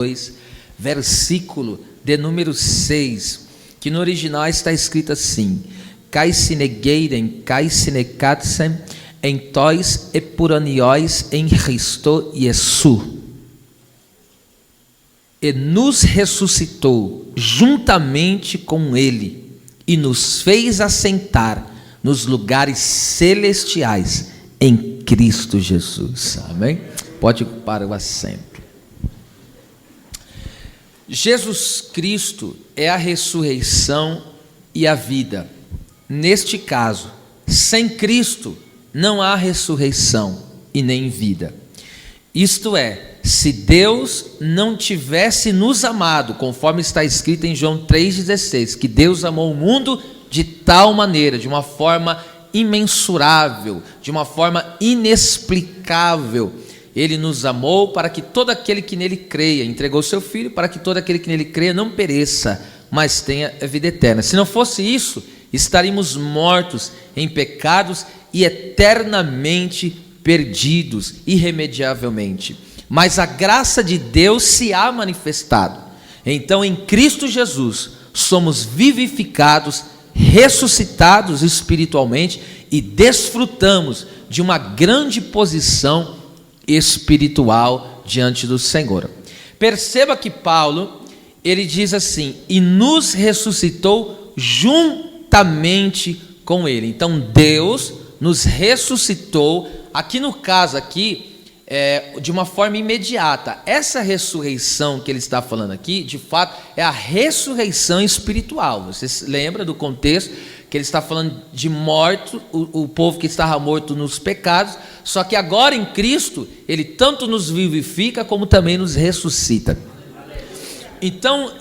2, versículo de número 6, que no original está escrito assim: Kai sinegeirem, kai sinekatsem, em tois epuranióis em Cristo Iesu. E nos ressuscitou juntamente com ele, e nos fez assentar nos lugares celestiais em Cristo Jesus. Amém? Pode ocupar o assento. Jesus Cristo é a ressurreição e a vida. Neste caso, sem Cristo não há ressurreição e nem vida. Isto é, se Deus não tivesse nos amado, conforme está escrito em João 3,16, que Deus amou o mundo de tal maneira, de uma forma imensurável, de uma forma inexplicável, Ele nos amou para que todo aquele que nele creia, entregou seu Filho para que todo aquele que nele creia não pereça, mas tenha a vida eterna. Se não fosse isso, estaríamos mortos em pecados e eternamente perdidos, irremediavelmente. Mas a graça de Deus se há manifestado. Então, em Cristo Jesus, somos vivificados, ressuscitados espiritualmente e desfrutamos de uma grande posição espiritual diante do Senhor. Perceba que Paulo, ele diz assim: e nos ressuscitou juntamente com ele. Então Deus nos ressuscitou, aqui no caso de uma forma imediata. Essa ressurreição que ele está falando aqui, de fato, é a ressurreição espiritual. Você se lembra do contexto que ele está falando de morto, o povo que estava morto nos pecados, só que agora em Cristo, ele tanto nos vivifica como também nos ressuscita. Então,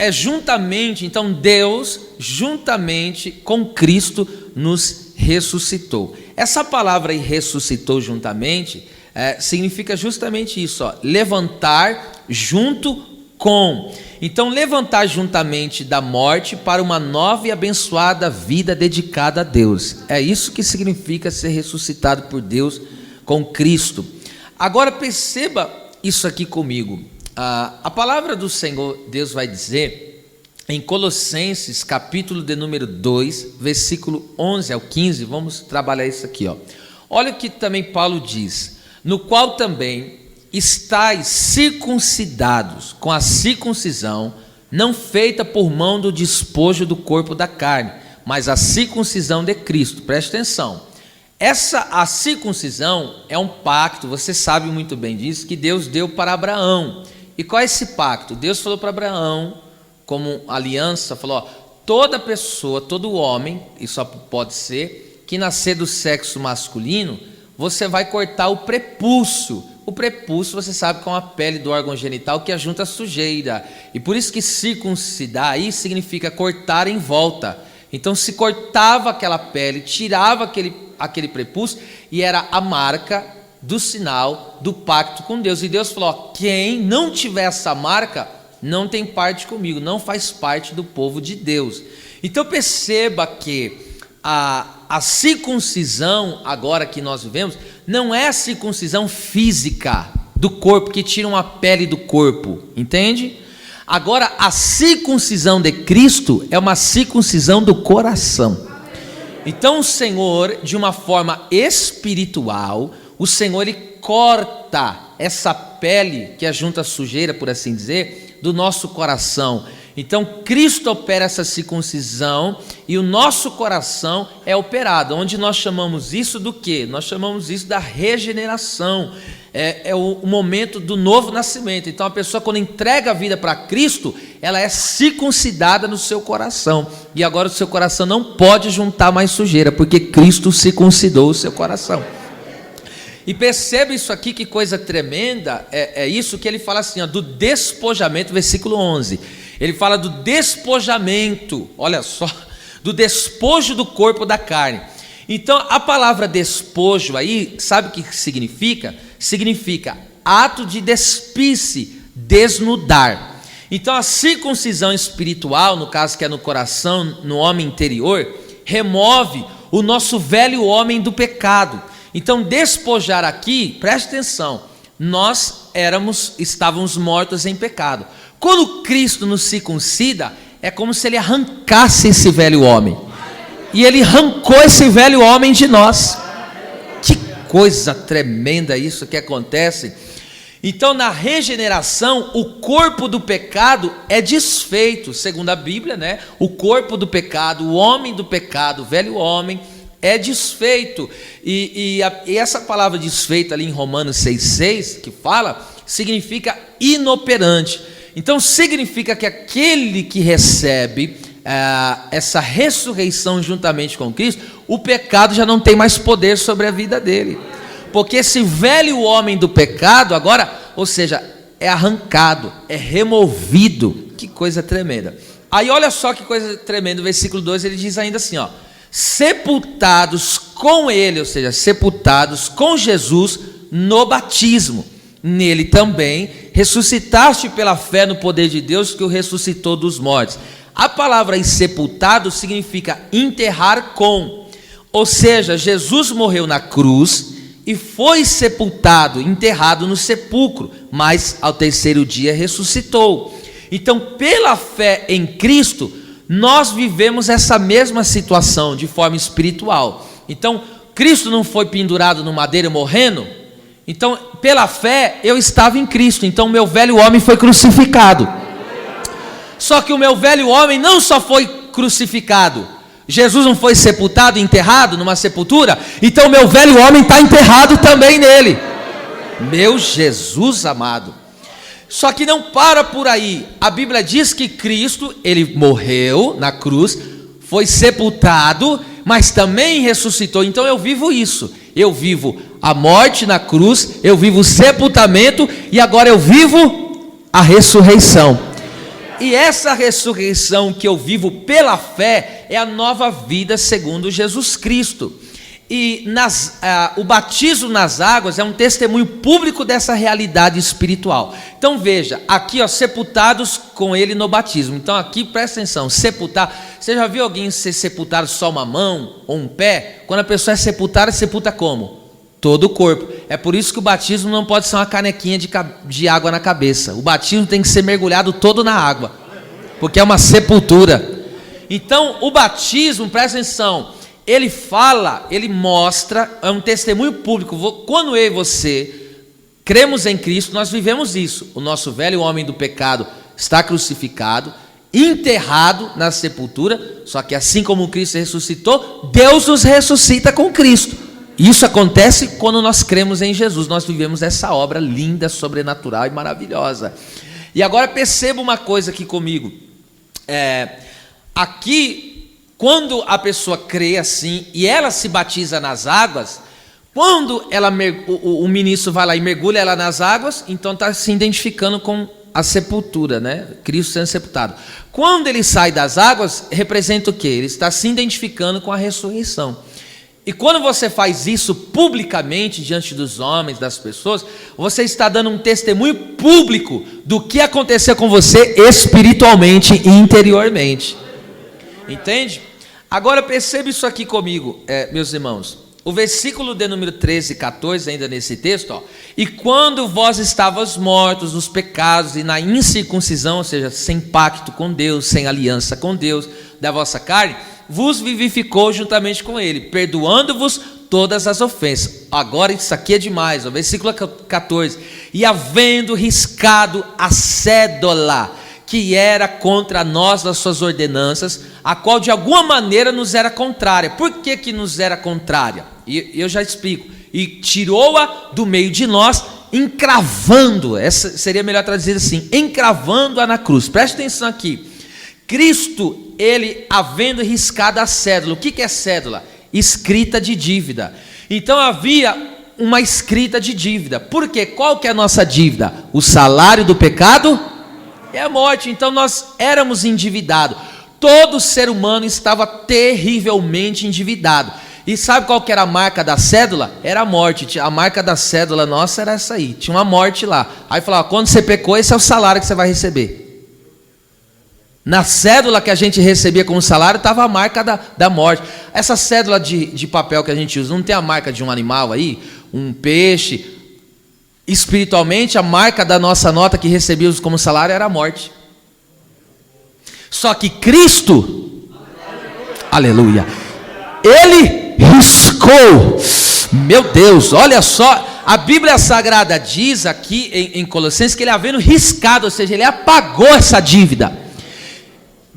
Deus, juntamente com Cristo, nos ressuscitou. Essa palavra aí, ressuscitou juntamente, significa justamente isso, levantar junto com. Então, levantar juntamente da morte para uma nova e abençoada vida dedicada a Deus. É isso que significa ser ressuscitado por Deus com Cristo. Agora perceba isso aqui comigo. A palavra do Senhor, Deus vai dizer, em Colossenses, capítulo de número 2, versículo 11 ao 15, vamos trabalhar isso aqui. Olha o que também Paulo diz: no qual também estáis circuncidados com a circuncisão, não feita por mão do despojo do corpo da carne, mas a circuncisão de Cristo. Preste atenção. A circuncisão é um pacto, você sabe muito bem disso, que Deus deu para Abraão. E qual é esse pacto? Deus falou para Abraão, como aliança, falou: toda pessoa, todo homem, e só pode ser, que nascer do sexo masculino, você vai cortar o prepúcio. O prepúcio, você sabe que é uma pele do órgão genital que ajunta a sujeira. E por isso que circuncidar aí significa cortar em volta. Então se cortava aquela pele, tirava aquele prepúcio, e era a marca do sinal do pacto com Deus. E Deus falou: quem não tiver essa marca não tem parte comigo, não faz parte do povo de Deus. Então perceba que a circuncisão agora que nós vivemos não é a circuncisão física do corpo, que tira uma pele do corpo, entende? Agora a circuncisão de Cristo é uma circuncisão do coração. Então o Senhor, de uma forma espiritual, o Senhor, ele corta essa pele que ajunta a sujeira, por assim dizer, do nosso coração. Então Cristo opera essa circuncisão e o nosso coração é operado. Onde nós chamamos isso do quê? Nós chamamos isso da regeneração. É o momento do novo nascimento. Então a pessoa, quando entrega a vida para Cristo, ela é circuncidada no seu coração. E agora o seu coração não pode juntar mais sujeira, porque Cristo circuncidou o seu coração. E perceba isso aqui, que coisa tremenda. É isso que ele fala assim, do despojamento, versículo 11. Ele fala do despojamento, olha só, do despojo do corpo da carne. Então a palavra despojo aí, sabe o que significa? Significa ato de despir-se, desnudar. Então a circuncisão espiritual, no caso que é no coração, no homem interior, remove o nosso velho homem do pecado. Então despojar aqui, preste atenção, nós estávamos mortos em pecado. Quando Cristo nos circuncida, é como se ele arrancasse esse velho homem. E ele arrancou esse velho homem de nós. Que coisa tremenda isso que acontece. Então, na regeneração, o corpo do pecado é desfeito, segundo a Bíblia, né? O corpo do pecado, o homem do pecado, o velho homem, é desfeito. E essa palavra desfeito ali em Romanos 6,6, que fala, significa inoperante. Então, significa que aquele que recebe essa ressurreição juntamente com Cristo, o pecado já não tem mais poder sobre a vida dele. Porque esse velho homem do pecado agora, ou seja, é arrancado, é removido. Que coisa tremenda. Aí olha só que coisa tremenda, o versículo 2 ele diz ainda assim, ó: sepultados com ele, ou seja, sepultados com Jesus no batismo. Nele também ressuscitaste pela fé no poder de Deus que o ressuscitou dos mortos. A palavra aí, sepultado, significa enterrar com. Ou seja, Jesus morreu na cruz e foi sepultado, enterrado no sepulcro, mas ao terceiro dia ressuscitou. Então, pela fé em Cristo, nós vivemos essa mesma situação de forma espiritual. Então, Cristo não foi pendurado no madeiro morrendo? Então, pela fé, eu estava em Cristo. Então, meu velho homem foi crucificado. Só que o meu velho homem não só foi crucificado, Jesus não foi sepultado e enterrado numa sepultura, então o meu velho homem está enterrado também nele. Meu Jesus amado. Só que não para por aí. A Bíblia diz que Cristo, ele morreu na cruz, foi sepultado, mas também ressuscitou. Então eu vivo isso. Eu vivo a morte na cruz, eu vivo o sepultamento e agora eu vivo a ressurreição. E essa ressurreição que eu vivo pela fé é a nova vida segundo Jesus Cristo. E o batismo nas águas é um testemunho público dessa realidade espiritual. Então veja, aqui ó, sepultados com ele no batismo. Então aqui presta atenção, sepultar. Você já viu alguém ser sepultado só uma mão ou um pé? Quando a pessoa é sepultada, sepulta como? Todo o corpo. É por isso que o batismo não pode ser uma canequinha de água na cabeça. O batismo tem que ser mergulhado todo na água, porque é uma sepultura. Então o batismo, presta atenção, ele fala, ele mostra, é um testemunho público. Quando eu e você cremos em Cristo, nós vivemos isso. O nosso velho homem do pecado está crucificado, enterrado na sepultura. Só que assim como Cristo ressuscitou, Deus nos ressuscita com Cristo. Isso acontece quando nós cremos em Jesus. Nós vivemos essa obra linda, sobrenatural e maravilhosa. E agora perceba uma coisa aqui comigo. Aqui, quando a pessoa crê assim e ela se batiza nas águas, quando o ministro vai lá e mergulha ela nas águas, então está se identificando com a sepultura, né? Cristo sendo sepultado. Quando ele sai das águas, representa o quê? Ele está se identificando com a ressurreição. E quando você faz isso publicamente diante dos homens, das pessoas, você está dando um testemunho público do que aconteceu com você espiritualmente e interiormente. Entende? Agora perceba isso aqui comigo, meus irmãos. O versículo de número 13 e 14, ainda nesse texto, ó: e quando vós estavas mortos nos pecados e na incircuncisão, ou seja, sem pacto com Deus, sem aliança com Deus, da vossa carne, vos vivificou juntamente com ele, perdoando-vos todas as ofensas. Agora isso aqui é demais, o versículo 14: e havendo riscado a cédula que era contra nós das suas ordenanças, a qual de alguma maneira nos era contrária. Por que nos era contrária? E eu já explico. E tirou-a do meio de nós, encravando, essa seria melhor traduzir assim, encravando-a na cruz. Preste atenção aqui. Cristo, ele havendo riscado a cédula. O que é cédula? Escrita de dívida. Então havia uma escrita de dívida. Por quê? Qual que é a nossa dívida? O salário do pecado é a morte. Então nós éramos endividados. Todo ser humano estava terrivelmente endividado. E sabe qual que era a marca da cédula? Era a morte. A marca da cédula nossa era essa aí. Tinha uma morte lá. Aí falava, quando você pecou, esse é o salário que você vai receber. Na cédula que a gente recebia como salário estava a marca da morte. Essa cédula de papel que a gente usa, não tem a marca de um animal aí? Um peixe. Espiritualmente, a marca da nossa nota que recebíamos como salário era a morte. Só que Cristo, aleluia, Ele riscou. Meu Deus, olha só, a Bíblia Sagrada diz aqui em Colossenses que Ele havendo riscado, ou seja, Ele apagou essa dívida.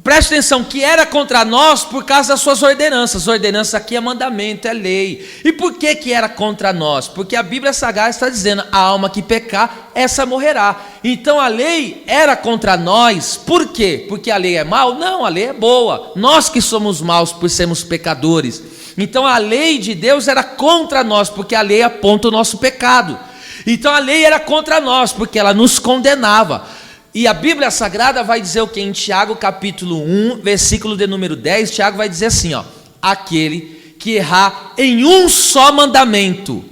Preste atenção, que era contra nós por causa das suas ordenanças. Ordenança aqui é mandamento, é lei. E por que era contra nós? Porque a Bíblia Sagrada está dizendo, a alma que pecar, essa morrerá. Então a lei era contra nós, por quê? Porque a lei é mal? Não, a lei é boa. Nós que somos maus por sermos pecadores. Então a lei de Deus era contra nós, porque a lei aponta o nosso pecado. Então a lei era contra nós, porque ela nos condenava. E a Bíblia Sagrada vai dizer o que? Em Tiago capítulo 1, versículo de número 10, Tiago vai dizer assim, ó: aquele que errar em um só mandamento,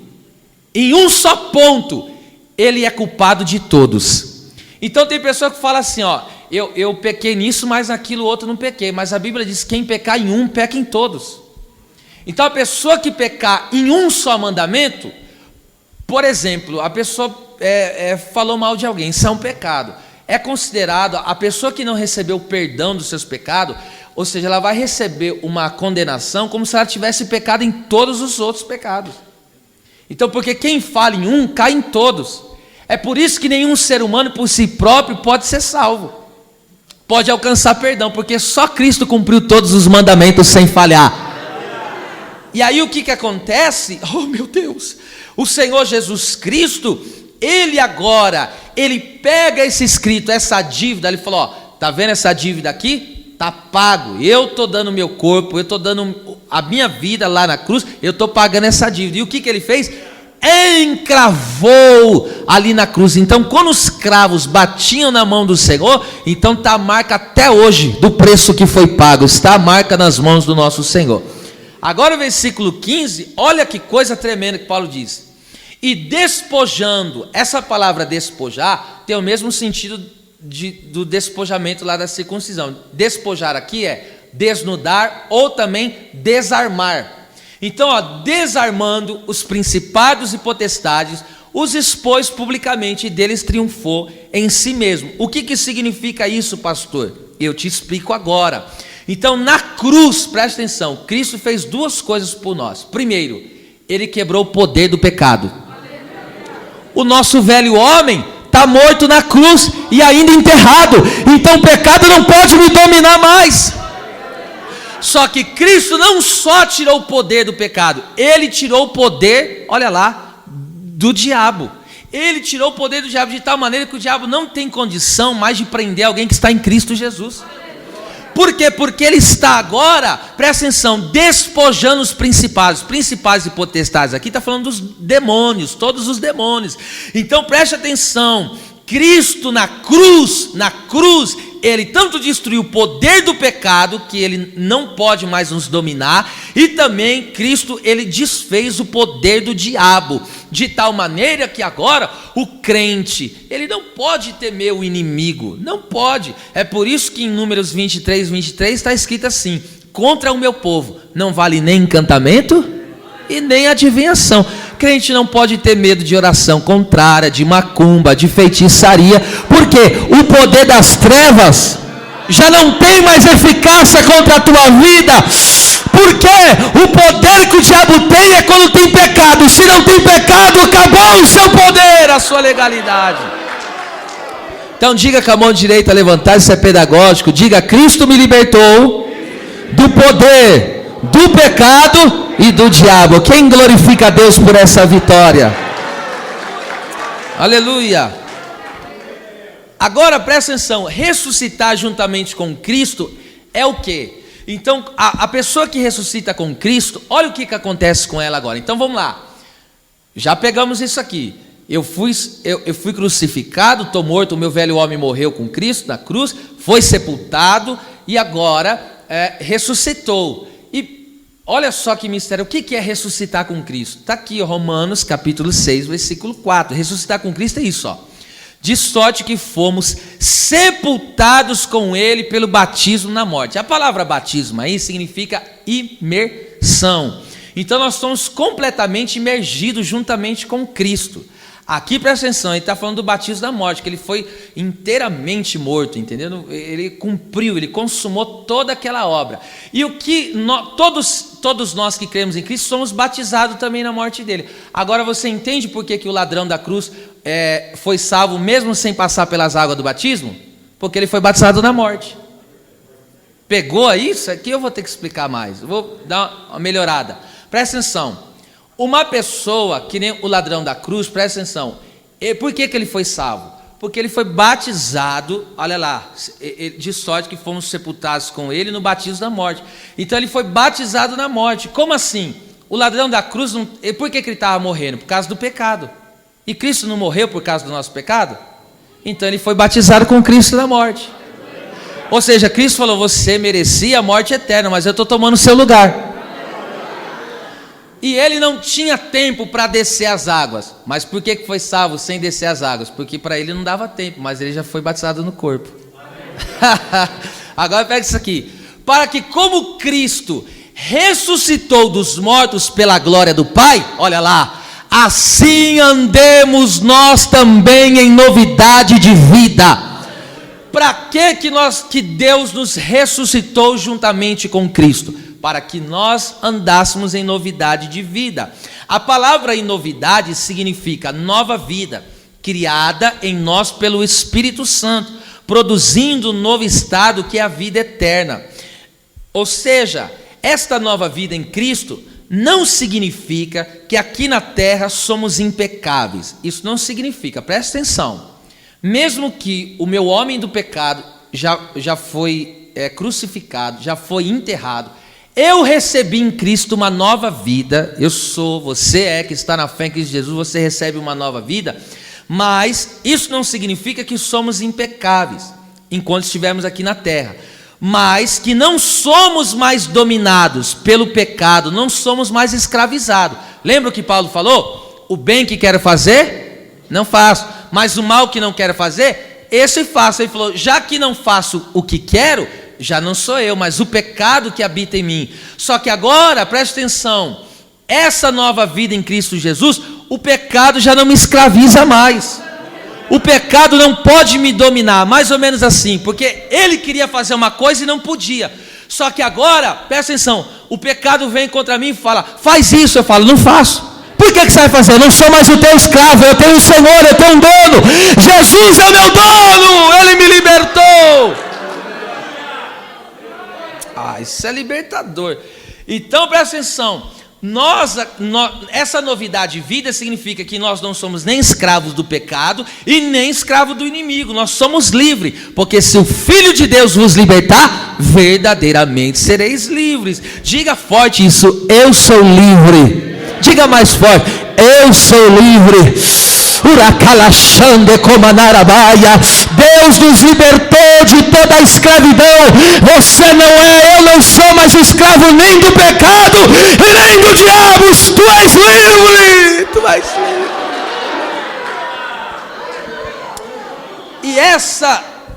em um só ponto, ele é culpado de todos. Então tem pessoa que fala assim, ó, eu pequei nisso, mas naquilo outro não pequei. Mas a Bíblia diz que quem pecar em um, peca em todos. Então a pessoa que pecar em um só mandamento, por exemplo, a pessoa falou mal de alguém, isso é um pecado. É considerado, a pessoa que não recebeu o perdão dos seus pecados, ou seja, ela vai receber uma condenação como se ela tivesse pecado em todos os outros pecados. Então, porque quem fala em um, cai em todos. É por isso que nenhum ser humano por si próprio pode ser salvo, pode alcançar perdão, porque só Cristo cumpriu todos os mandamentos sem falhar. E aí o que acontece? Oh meu Deus, o Senhor Jesus Cristo, Ele pega esse escrito, essa dívida, Ele falou, ó, tá vendo essa dívida aqui? Tá pago, eu estou dando meu corpo, eu estou dando a minha vida lá na cruz, eu estou pagando essa dívida. E o que Ele fez? Encravou ali na cruz. Então quando os cravos batiam na mão do Senhor, então está a marca até hoje do preço que foi pago, está a marca nas mãos do nosso Senhor. Agora o versículo 15, olha que coisa tremenda que Paulo diz. E despojando, essa palavra despojar tem o mesmo sentido do despojamento lá da circuncisão. Despojar aqui é desnudar ou também desarmar. Então, ó, desarmando os principados e potestades, os expôs publicamente e deles triunfou em si mesmo. O que significa isso, pastor? Eu te explico agora. Então, na cruz, presta atenção, Cristo fez duas coisas por nós. Primeiro, Ele quebrou o poder do pecado. O nosso velho homem está morto na cruz e ainda enterrado. Então o pecado não pode me dominar mais. Só que Cristo não só tirou o poder do pecado, Ele tirou o poder, olha lá, do diabo. Ele tirou o poder do diabo de tal maneira que o diabo não tem condição mais de prender alguém que está em Cristo Jesus. Por quê? Porque Ele está agora, presta atenção, despojando os principados e potestades. Aqui está falando dos demônios, todos os demônios. Então preste atenção, Cristo na cruz, Ele tanto destruiu o poder do pecado, que Ele não pode mais nos dominar, e também Cristo, Ele desfez o poder do diabo, de tal maneira que agora o crente, ele não pode temer o inimigo, não pode. É por isso que em Números 23 está escrito assim: contra o meu povo não vale nem encantamento e nem adivinhação. Crente não pode ter medo de oração contrária, de macumba, de feitiçaria, porque o poder das trevas já não tem mais eficácia contra a tua vida. Porque o poder que o diabo tem é quando tem pecado. Se não tem pecado, acabou o seu poder, a sua legalidade. Então diga com a mão direita levantada, isso é pedagógico. Diga: Cristo me libertou do poder do pecado e do diabo. Quem glorifica a Deus por essa vitória? Aleluia. Agora presta atenção, ressuscitar juntamente com Cristo é o quê? Então a pessoa que ressuscita com Cristo, olha o que acontece com ela agora. Então vamos lá, já pegamos isso aqui. Eu fui crucificado, estou morto, o meu velho homem morreu com Cristo na cruz, foi sepultado e agora ressuscitou. E olha só que mistério, o que é ressuscitar com Cristo? Está aqui, Romanos capítulo 6, versículo 4. Ressuscitar com Cristo é isso, ó. De sorte que fomos sepultados com Ele pelo batismo na morte. A palavra batismo aí significa imersão. Então nós somos completamente imergidos juntamente com Cristo. Aqui, presta atenção, ele está falando do batismo da morte, que ele foi inteiramente morto, entendeu? Ele cumpriu, ele consumou toda aquela obra. E o que todos nós que cremos em Cristo somos batizados também na morte dele. Agora você entende por que o ladrão da cruz foi salvo mesmo sem passar pelas águas do batismo? Porque ele foi batizado na morte. Pegou isso? Aqui eu vou ter que explicar mais. Eu vou dar uma melhorada. Presta atenção. Uma pessoa, que nem o ladrão da cruz, presta atenção. Por que ele foi salvo? Porque ele foi batizado, olha lá, de sorte que fomos sepultados com ele no batismo da morte. Então ele foi batizado na morte. Como assim? O ladrão da cruz, por que ele estava morrendo? Por causa do pecado. E Cristo não morreu por causa do nosso pecado? Então ele foi batizado com Cristo na morte. Ou seja, Cristo falou, você merecia a morte eterna, mas eu estou tomando o seu lugar. E ele não tinha tempo para descer as águas. Mas por que foi salvo sem descer as águas? Porque para ele não dava tempo, mas ele já foi batizado no corpo. Agora pega isso aqui. Para que como Cristo ressuscitou dos mortos pela glória do Pai, olha lá, assim andemos nós também em novidade de vida. Para que Deus nos ressuscitou juntamente com Cristo? Para que nós andássemos em novidade de vida. A palavra em novidade significa nova vida, criada em nós pelo Espírito Santo, produzindo um novo estado que é a vida eterna. Ou seja, esta nova vida em Cristo não significa que aqui na terra somos impecáveis. Isso não significa, presta atenção. Mesmo que o meu homem do pecado já foi crucificado, já foi enterrado, eu recebi em Cristo uma nova vida. Você que está na fé em Cristo Jesus, você recebe uma nova vida. Mas isso não significa que somos impecáveis enquanto estivermos aqui na terra. Mas que não somos mais dominados pelo pecado, não somos mais escravizados. Lembra o que Paulo falou? O bem que quero fazer, não faço. Mas o mal que não quero fazer, esse faço. Ele falou, já que não faço o que quero, já não sou eu, mas o pecado que habita em mim. Só que agora, preste atenção, essa nova vida em Cristo Jesus, o pecado já não me escraviza mais. O pecado não pode me dominar, mais ou menos assim, porque ele queria fazer uma coisa e não podia. Só que agora, presta atenção, o pecado vem contra mim e fala, faz isso, eu falo, não faço. Por que você vai fazer? Eu não sou mais o teu escravo, eu tenho um Senhor, eu tenho um dono. Jesus é o meu dono, ele me libertou. Isso é libertador. Então presta atenção, essa novidade de vida significa que nós não somos nem escravos do pecado e nem escravos do inimigo, nós somos livres, porque se o Filho de Deus vos libertar, verdadeiramente sereis livres. Diga forte isso, eu sou livre. Diga mais forte, eu sou livre. Deus nos libertou de toda a escravidão. Eu não sou mais escravo nem do pecado e nem do diabo. Tu és livre. Tu és livre.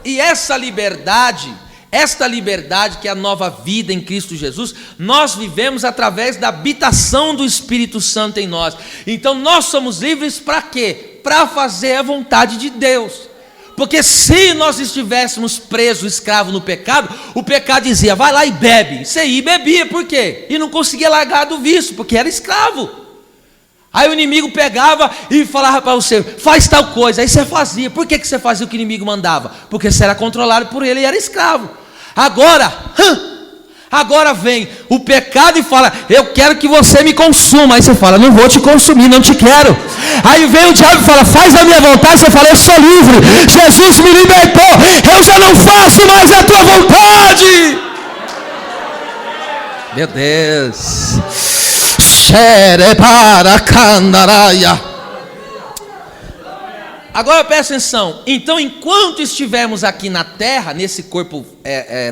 E essa liberdade, esta liberdade que é a nova vida em Cristo Jesus, nós vivemos através da habitação do Espírito Santo em nós. Então nós somos livres para quê? Para fazer a vontade de Deus. Porque se nós estivéssemos presos, escravos no pecado, o pecado dizia, vai lá e bebe. Você ia e bebia, por quê? E não conseguia largar do vício, porque era escravo. Aí o inimigo pegava e falava para você, faz tal coisa. Aí você fazia. Por que você fazia o que o inimigo mandava? Porque você era controlado por ele e era escravo. Agora vem o pecado e fala, eu quero que você me consuma. Aí você fala, não vou te consumir, não te quero. Aí vem o diabo e fala, faz a minha vontade. Você fala, eu sou livre, Jesus me libertou, eu já não faço mais a tua vontade. Meu Deus. Agora presta atenção. Então enquanto estivermos aqui na terra, nesse corpo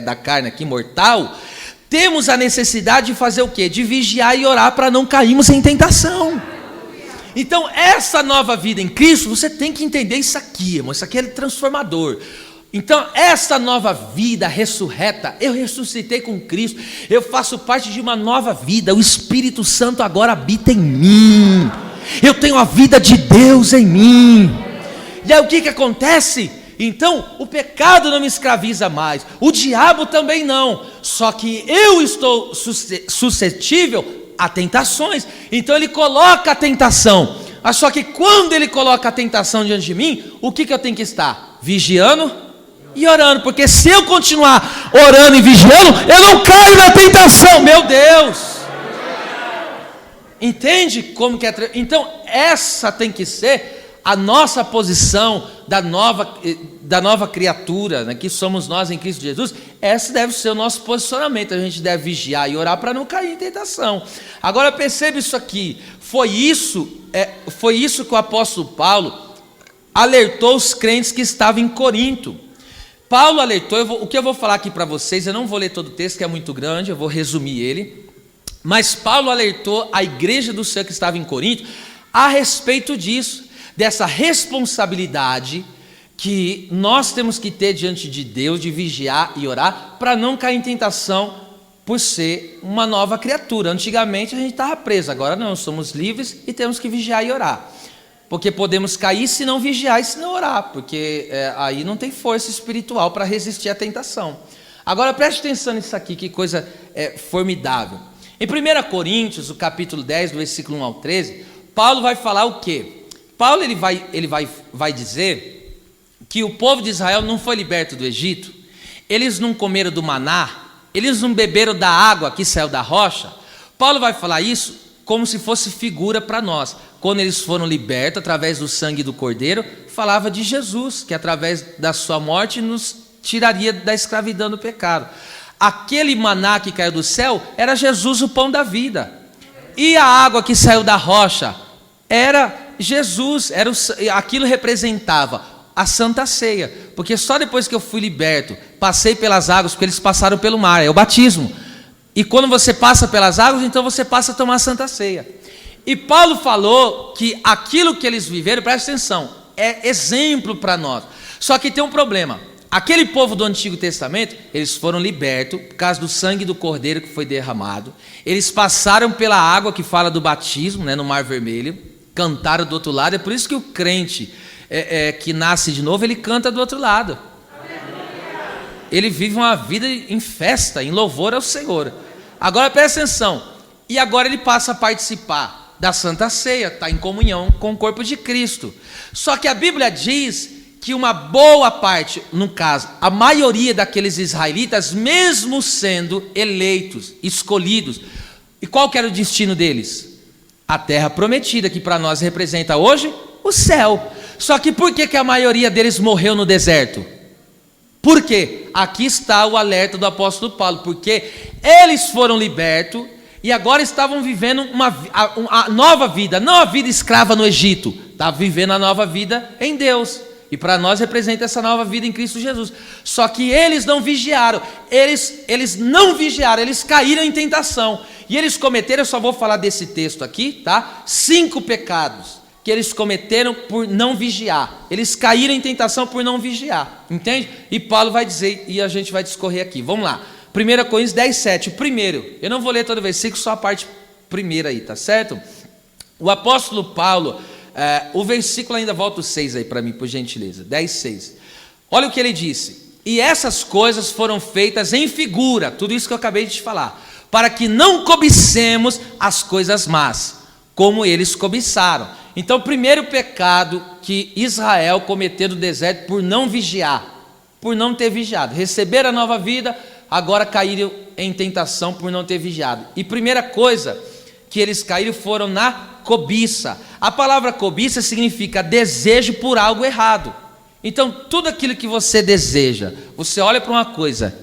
da carne aqui mortal, temos a necessidade de fazer o quê? De vigiar e orar para não cairmos em tentação. Então essa nova vida em Cristo, você tem que entender isso aqui, irmão. Isso aqui é transformador. Então essa nova vida ressurreta, eu ressuscitei com Cristo, eu faço parte de uma nova vida, o Espírito Santo agora habita em mim. eu tenho a vida de Deus em mim. E aí o que acontece? Então o pecado não me escraviza mais, o diabo também não, só que eu estou suscetível a tentações. Então ele coloca a tentação, mas só que quando ele coloca a tentação diante de mim, o que eu tenho que estar? Vigiando e orando, porque se eu continuar orando e vigiando, eu não caio na tentação. Meu Deus, entende como que é? Então essa tem que ser a nossa posição da nova criatura, né, que somos nós em Cristo Jesus. Esse deve ser o nosso posicionamento. A gente deve vigiar e orar para não cair em tentação. Agora perceba isso aqui, foi isso que o apóstolo Paulo alertou os crentes que estavam em Corinto. Paulo alertou, o que eu vou falar aqui para vocês, eu não vou ler todo o texto que é muito grande, eu vou resumir ele, mas Paulo alertou a igreja do Senhor que estava em Corinto a respeito disso, dessa responsabilidade que nós temos que ter diante de Deus, de vigiar e orar, para não cair em tentação por ser uma nova criatura. Antigamente a gente estava preso, agora não, somos livres e temos que vigiar e orar, porque podemos cair se não vigiar e se não orar, porque aí não tem força espiritual para resistir à tentação. Agora preste atenção nisso aqui, que coisa formidável. Em 1 Coríntios, o capítulo 10, do versículo 1 ao 13, Paulo vai falar o quê? Paulo ele vai dizer que o povo de Israel não foi liberto do Egito, eles não comeram do maná, eles não beberam da água que saiu da rocha. Paulo vai falar isso como se fosse figura para nós. Quando eles foram libertos através do sangue do Cordeiro, falava de Jesus, que através da sua morte nos tiraria da escravidão do pecado. Aquele maná que caiu do céu era Jesus, o pão da vida, e a água que saiu da rocha era Jesus, aquilo representava a Santa Ceia, porque só depois que eu fui liberto, passei pelas águas, porque eles passaram pelo mar, é o batismo, e quando você passa pelas águas, então você passa a tomar a Santa Ceia. E Paulo falou que aquilo que eles viveram, presta atenção, é exemplo para nós, só que tem um problema. Aquele povo do Antigo Testamento, eles foram libertos por causa do sangue do Cordeiro que foi derramado, eles passaram pela água que fala do batismo, né, no Mar Vermelho, cantaram do outro lado. É por isso que o crente que nasce de novo, ele canta do outro lado, ele vive uma vida em festa, em louvor ao Senhor. Agora presta atenção, e agora ele passa a participar da Santa Ceia, está em comunhão com o corpo de Cristo. Só que a Bíblia diz que uma boa parte, no caso, a maioria daqueles israelitas, mesmo sendo eleitos, escolhidos, e qual que era o destino deles? A terra prometida, que para nós representa hoje o céu. Só que por que a maioria deles morreu no deserto? Por quê? Aqui está o alerta do apóstolo Paulo, porque eles foram libertos e agora estavam vivendo uma nova vida, não a vida escrava no Egito, estavam vivendo a nova vida em Deus. E para nós representa essa nova vida em Cristo Jesus. Só que eles não vigiaram, eles não vigiaram, eles caíram em tentação. E eles cometeram, eu só vou falar desse texto aqui, tá? 5 pecados que eles cometeram por não vigiar. Eles caíram em tentação por não vigiar, entende? E Paulo vai dizer, e a gente vai discorrer aqui. Vamos lá, 1 Coríntios 10, 7, o primeiro. Eu não vou ler todo o versículo, só a parte primeira aí, tá certo? O apóstolo Paulo, o versículo ainda volta o 6 aí para mim, por gentileza, 10, 6. Olha o que ele disse: e essas coisas foram feitas em figura, tudo isso que eu acabei de te falar, para que não cobicemos as coisas más, como eles cobiçaram. Então, o primeiro pecado que Israel cometeu no deserto por não vigiar, por não ter vigiado, receberam a nova vida, agora caíram em tentação por não ter vigiado. E primeira coisa que eles caíram foram na cobiça. A palavra cobiça significa desejo por algo errado. Então, tudo aquilo que você deseja, você olha para uma coisa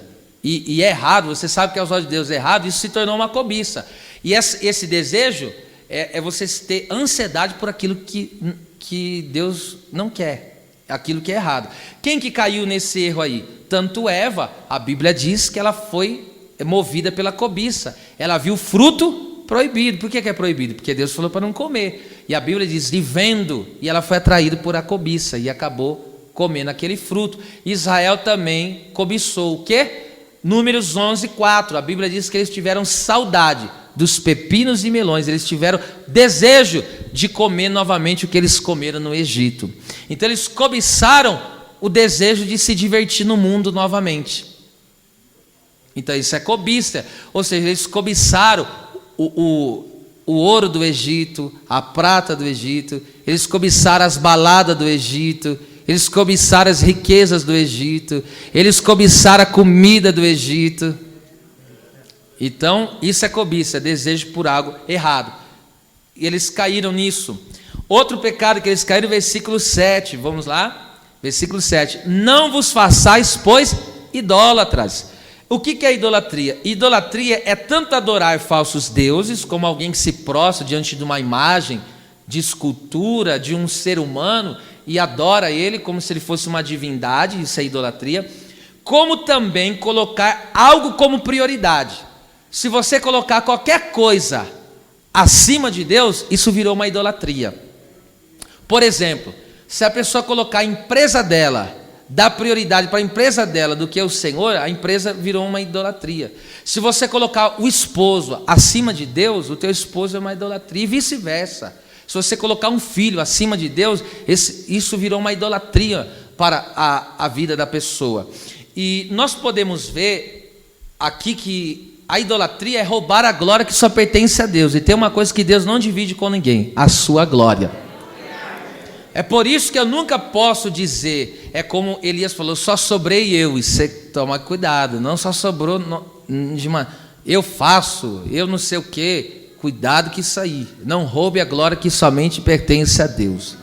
e é errado, você sabe que aos olhos de Deus é errado, isso se tornou uma cobiça. E esse desejo é você ter ansiedade por aquilo que Deus não quer, aquilo que é errado. Quem que caiu nesse erro aí? Tanto Eva, a Bíblia diz que ela foi movida pela cobiça, ela viu fruto proibido. Por que é proibido? Porque Deus falou para não comer, e a Bíblia diz, e vendo, e ela foi atraída por a cobiça, e acabou comendo aquele fruto. Israel também cobiçou o quê? Números 11, 4, a Bíblia diz que eles tiveram saudade dos pepinos e melões, eles tiveram desejo de comer novamente o que eles comeram no Egito. Então eles cobiçaram o desejo de se divertir no mundo novamente. Então isso é cobiça, ou seja, eles cobiçaram o ouro do Egito, a prata do Egito, eles cobiçaram as baladas do Egito, eles cobiçaram as riquezas do Egito, eles cobiçaram a comida do Egito. Então isso é cobiça, é desejo por algo errado. E eles caíram nisso. Outro pecado que eles caíram, versículo 7, vamos lá? Versículo 7, não vos façais, pois, idólatras. O que é idolatria? Idolatria é tanto adorar falsos deuses, como alguém que se prostra diante de uma imagem de escultura de um ser humano e adora ele como se ele fosse uma divindade, isso é idolatria, como também colocar algo como prioridade. Se você colocar qualquer coisa acima de Deus, isso virou uma idolatria. Por exemplo, se a pessoa colocar a empresa dela, dar prioridade para a empresa dela do que o Senhor, a empresa virou uma idolatria. Se você colocar o esposo acima de Deus, o teu esposo é uma idolatria, e vice-versa. Se você colocar um filho acima de Deus, isso virou uma idolatria para a vida da pessoa. E nós podemos ver aqui que a idolatria é roubar a glória que só pertence a Deus. E tem uma coisa que Deus não divide com ninguém: a sua glória. É por isso que eu nunca posso dizer, é como Elias falou, só sobrei eu. E você toma cuidado, não só sobrou, eu faço, eu não sei o que. Cuidado com isso aí, não roube a glória que somente pertence a Deus.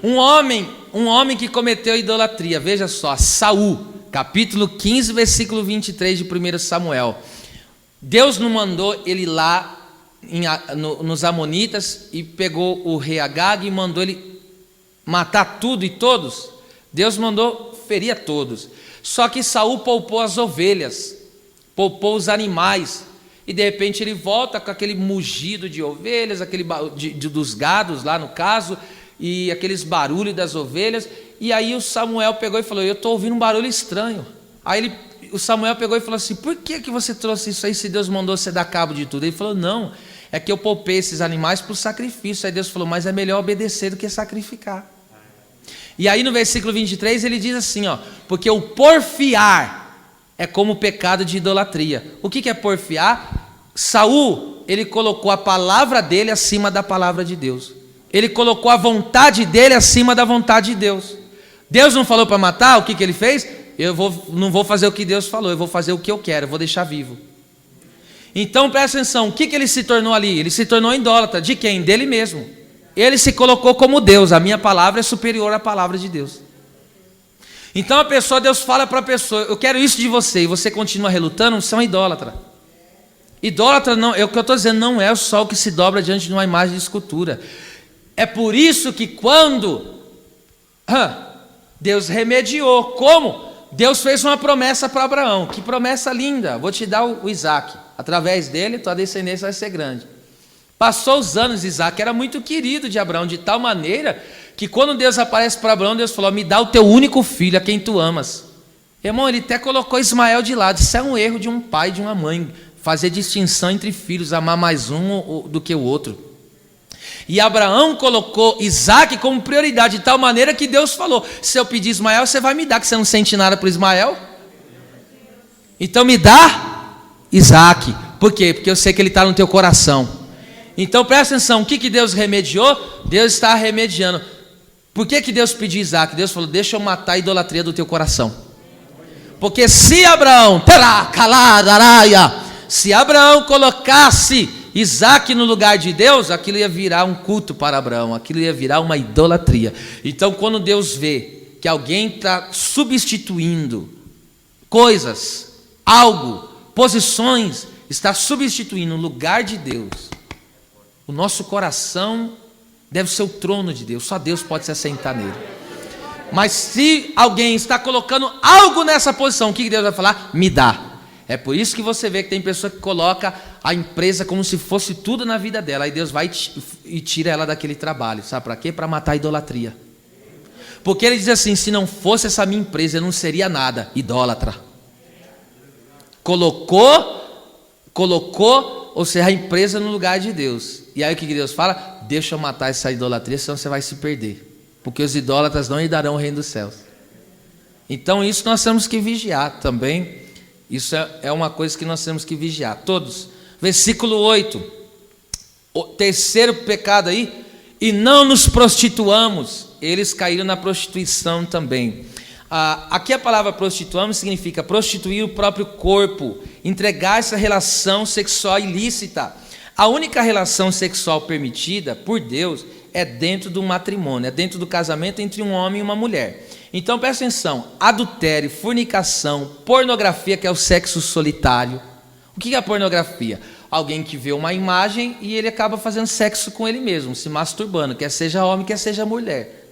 Um homem que cometeu idolatria, veja só, Saul, capítulo 15, versículo 23 de 1 Samuel. Deus não mandou ele lá nos Amonitas e pegou o rei Agag e mandou ele matar tudo e todos. Deus mandou ferir a todos. Só que Saul poupou as ovelhas, poupou os animais, e de repente ele volta com aquele mugido de ovelhas, dos gados lá no caso, e aqueles barulhos das ovelhas. E aí o Samuel pegou e falou: eu estou ouvindo um barulho estranho. Aí o Samuel pegou e falou assim: por que você trouxe isso aí se Deus mandou você dar cabo de tudo? Ele falou: não, é que eu poupei esses animais para o sacrifício. Aí Deus falou: mas é melhor obedecer do que sacrificar. E aí no versículo 23 ele diz assim, porque o porfiar é como o pecado de idolatria. O que é porfiar? Saul, ele colocou a palavra dele acima da palavra de Deus. Ele colocou a vontade dele acima da vontade de Deus. Deus não falou para matar, o que ele fez? Não vou fazer o que Deus falou, eu vou fazer o que eu quero, eu vou deixar vivo. Então presta atenção, o que ele se tornou ali? Ele se tornou idólatra. De quem? Dele mesmo. Ele se colocou como Deus. A minha palavra é superior à palavra de Deus. Então Deus fala para a pessoa: eu quero isso de você, e você continua relutando, você é um idólatra. Idólatra não, é o que eu estou dizendo, não é só o que se dobra diante de uma imagem de escultura. É por isso que quando Deus remediou, como? Deus fez uma promessa para Abraão. Que promessa linda: vou te dar o Isaac, através dele tua descendência vai ser grande. Passou os anos, Isaac era muito querido de Abraão, de tal maneira que quando Deus aparece para Abraão, Deus falou: me dá o teu único filho, a quem tu amas. Irmão, ele até colocou Ismael de lado. Isso é um erro de um pai e de uma mãe, fazer distinção entre filhos, amar mais um do que o outro. E Abraão colocou Isaac como prioridade, de tal maneira que Deus falou: se eu pedir Ismael, você vai me dar, que você não sente nada por Ismael. Então me dá Isaac. Por quê? Porque eu sei que ele está no teu coração. Então presta atenção, o que Deus remediou? Deus está remediando. Por que Deus pediu Isaac? Deus falou: deixa eu matar a idolatria do teu coração. Porque se Abraão, se Abraão colocasse Isaac no lugar de Deus, aquilo ia virar um culto para Abraão, aquilo ia virar uma idolatria. Então quando Deus vê que alguém está substituindo coisas, algo, posições, está substituindo o lugar de Deus, o nosso coração deve ser o trono de Deus, só Deus pode se assentar nele. Mas se alguém está colocando algo nessa posição, o que Deus vai falar? Me dá. É por isso que você vê que tem pessoa que coloca a empresa como se fosse tudo na vida dela, aí Deus vai e tira ela daquele trabalho. Sabe para quê? Para matar a idolatria. Porque ele diz assim: se não fosse essa minha empresa, eu não seria nada. Idólatra. Colocou ou seja, a empresa no lugar de Deus. E aí o que Deus fala? Deixa eu matar essa idolatria, senão você vai se perder, porque os idólatras não herdarão o reino dos céus. Então isso nós temos que vigiar também. Isso é uma coisa que nós temos que vigiar, todos. Versículo 8, o terceiro pecado aí: e não nos prostituamos. Eles caíram na prostituição também. Aqui a palavra prostituamos significa prostituir o próprio corpo, entregar essa relação sexual ilícita. A única relação sexual permitida por Deus é dentro do matrimônio, é dentro do casamento entre um homem e uma mulher. Então presta atenção: adultério, fornicação, pornografia, que é o sexo solitário. O que é a pornografia? Alguém que vê uma imagem e ele acaba fazendo sexo com ele mesmo, se masturbando, quer seja homem, quer seja mulher.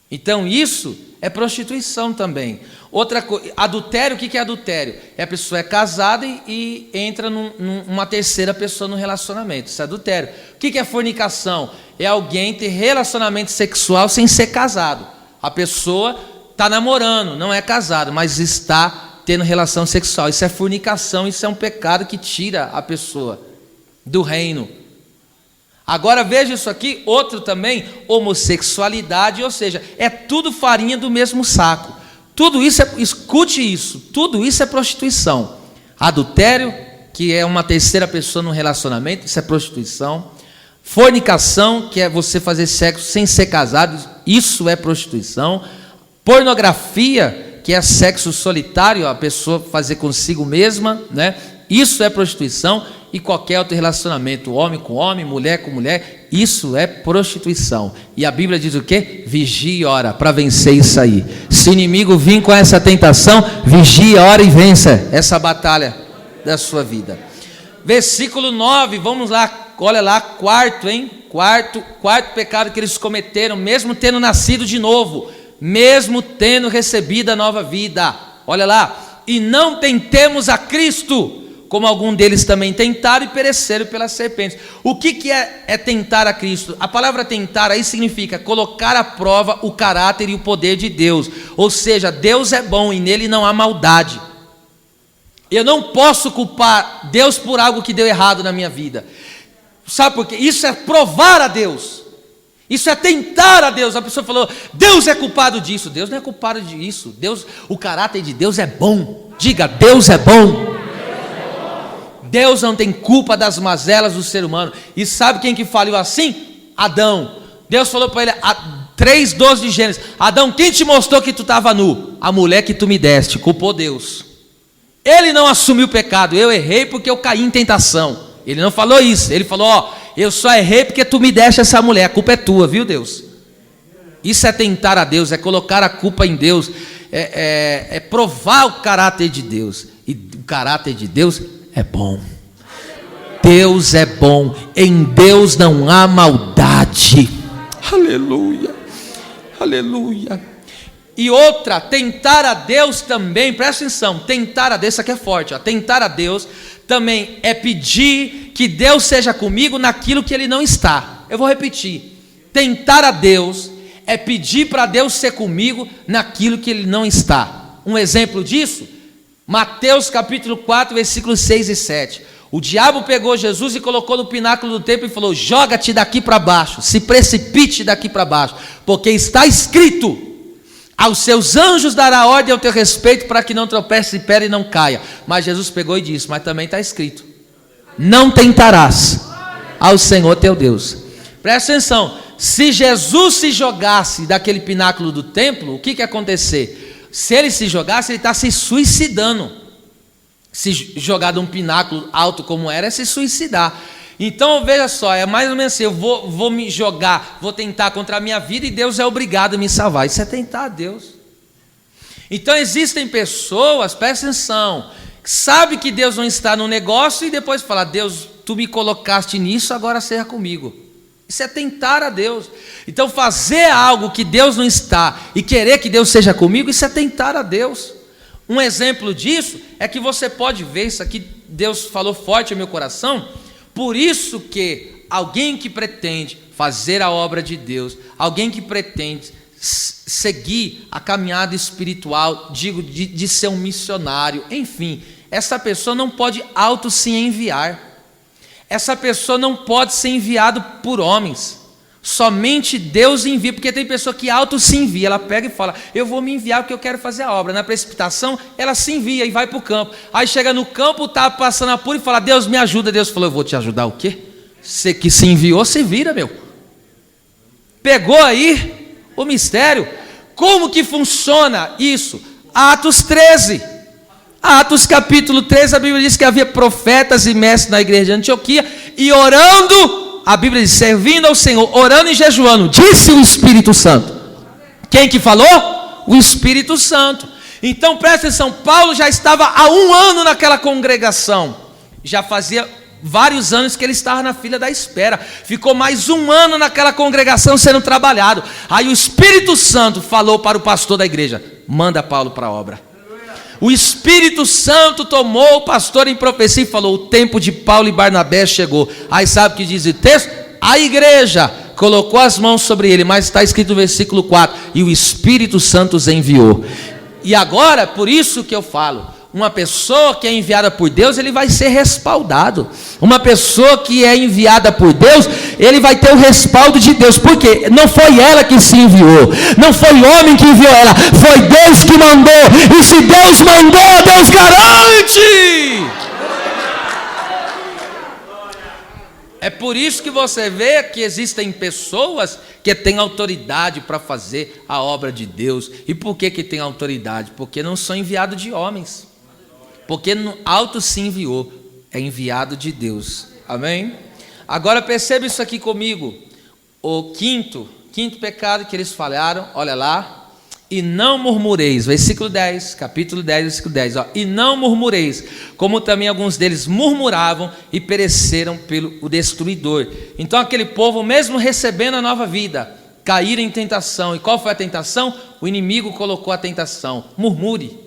Então isso é prostituição também. Outra coisa, adultério, o que é adultério? A pessoa é casada e entra numa terceira pessoa no relacionamento. Isso é adultério. O que é fornicação? É alguém ter relacionamento sexual sem ser casado. A pessoa está namorando, não é casado, mas está tendo relação sexual. Isso é fornicação, isso é um pecado que tira a pessoa do reino. Agora veja isso aqui, outro também, homossexualidade, ou seja, é tudo farinha do mesmo saco. Tudo isso, escute isso, tudo isso é prostituição. Adultério, que é uma terceira pessoa no relacionamento, isso é prostituição. Fornicação, que é você fazer sexo sem ser casado, isso é prostituição. Pornografia, que é sexo solitário, a pessoa fazer consigo mesma, né? Isso é prostituição. E qualquer outro relacionamento, homem com homem, mulher com mulher, isso é prostituição. E a Bíblia diz o quê? Vigie e ora para vencer isso aí. Se o inimigo vir com essa tentação, vigie, ora e vença essa batalha da sua vida. Versículo 9, vamos lá, olha lá, quarto pecado que eles cometeram, mesmo tendo nascido de novo, mesmo tendo recebido a nova vida. Olha lá: e não tentemos a Cristo, como algum deles também tentaram e pereceram pelas serpentes. O que é tentar a Cristo? A palavra tentar aí significa colocar à prova o caráter e o poder de Deus. Ou seja, Deus é bom e nele não há maldade. Eu não posso culpar Deus por algo que deu errado na minha vida. Sabe por quê? Isso é provar a Deus. Isso é tentar a Deus. A pessoa falou: Deus é culpado disso. Deus não é culpado disso. Deus, o caráter de Deus é bom. Diga: Deus é bom. Deus não tem culpa das mazelas do ser humano. E sabe quem que falhou assim? Adão. Deus falou para ele, 3:12 de Gênesis: Adão, quem te mostrou que tu estava nu? A mulher que tu me deste. Culpou Deus. Ele não assumiu o pecado. Eu errei porque eu caí em tentação. Ele não falou isso. Ele falou: eu só errei porque tu me deste essa mulher. A culpa é tua, viu, Deus? Isso é tentar a Deus, é colocar a culpa em Deus, é provar o caráter de Deus. E o caráter de Deus é bom. Deus é bom. Em Deus não há maldade. Aleluia. Aleluia. E outra, tentar a Deus também, presta atenção, tentar a Deus, isso aqui é forte, ó. Tentar a Deus também é pedir que Deus seja comigo naquilo que Ele não está. Eu vou repetir: tentar a Deus é pedir para Deus ser comigo naquilo que Ele não está. Um exemplo disso, Mateus capítulo 4, versículos 6 e 7. O diabo pegou Jesus e colocou no pináculo do templo e falou: joga-te daqui para baixo, se precipite daqui para baixo, porque está escrito: aos seus anjos dará ordem ao teu respeito, para que não tropece de pé e não caia. Mas Jesus pegou e disse: mas também está escrito: não tentarás ao Senhor teu Deus. Presta atenção: se Jesus se jogasse daquele pináculo do templo, o que ia acontecer? Se ele se jogasse, ele está se suicidando. Se jogar de um pináculo alto como era, é se suicidar. Então veja só, é mais ou menos assim: eu vou me jogar, vou tentar contra a minha vida e Deus é obrigado a me salvar. Isso é tentar a Deus. Então existem pessoas, presta atenção, que sabem que Deus não está no negócio e depois fala: Deus, tu me colocaste nisso, agora seja comigo. Isso é tentar a Deus. Então fazer algo que Deus não está e querer que Deus seja comigo, isso é tentar a Deus. Um exemplo disso é que você pode ver, isso aqui Deus falou forte ao meu coração. Por isso que alguém que pretende fazer a obra de Deus, alguém que pretende seguir a caminhada espiritual, digo, de ser um missionário, enfim, essa pessoa não pode auto se enviar. essa pessoa não pode ser enviada por homens. Somente Deus envia, porque tem pessoa que auto se envia, ela pega e fala, eu vou me enviar porque eu quero fazer a obra. Na precipitação, ela se envia e vai para o campo. Aí chega no campo, está passando apuro e fala, Deus me ajuda. Deus falou, eu vou te ajudar o quê? Você que se enviou, se vira, meu. Pegou aí o mistério. Como que funciona isso? Atos 13. Atos capítulo 13, a Bíblia diz que havia profetas e mestres na igreja de Antioquia, e orando, a Bíblia diz, servindo ao Senhor, orando e jejuando, disse o Espírito Santo. Quem que falou? O Espírito Santo. Então presta atenção, Paulo já estava há 1 ano naquela congregação, já fazia vários anos que ele estava na fila da espera, ficou mais 1 ano naquela congregação sendo trabalhado. Aí o Espírito Santo falou para o pastor da igreja, manda Paulo para a obra. O Espírito Santo tomou o pastor em profecia e falou, o tempo de Paulo e Barnabé chegou. Aí sabe o que diz o texto? A igreja colocou as mãos sobre ele, mas está escrito no versículo 4, e o Espírito Santo os enviou. E agora, por isso que eu falo, uma pessoa que é enviada por Deus, ele vai ser respaldado. Uma pessoa que é enviada por Deus, ele vai ter o respaldo de Deus. Por quê? Não foi ela que se enviou, não foi o homem que enviou ela, foi Deus que mandou. E se Deus mandou, Deus garante. É por isso que você vê que existem pessoas que têm autoridade para fazer a obra de Deus. E por que tem autoridade? Porque não são enviados de homens. Porque no alto se enviou, é enviado de Deus. Amém? Agora perceba isso aqui comigo. O quinto pecado que eles falharam, olha lá. E não murmureis, versículo 10, capítulo 10, versículo 10. Ó, e não murmureis, como também alguns deles murmuravam e pereceram pelo destruidor. Então aquele povo, mesmo recebendo a nova vida, caíram em tentação. E qual foi a tentação? O inimigo colocou a tentação, murmure.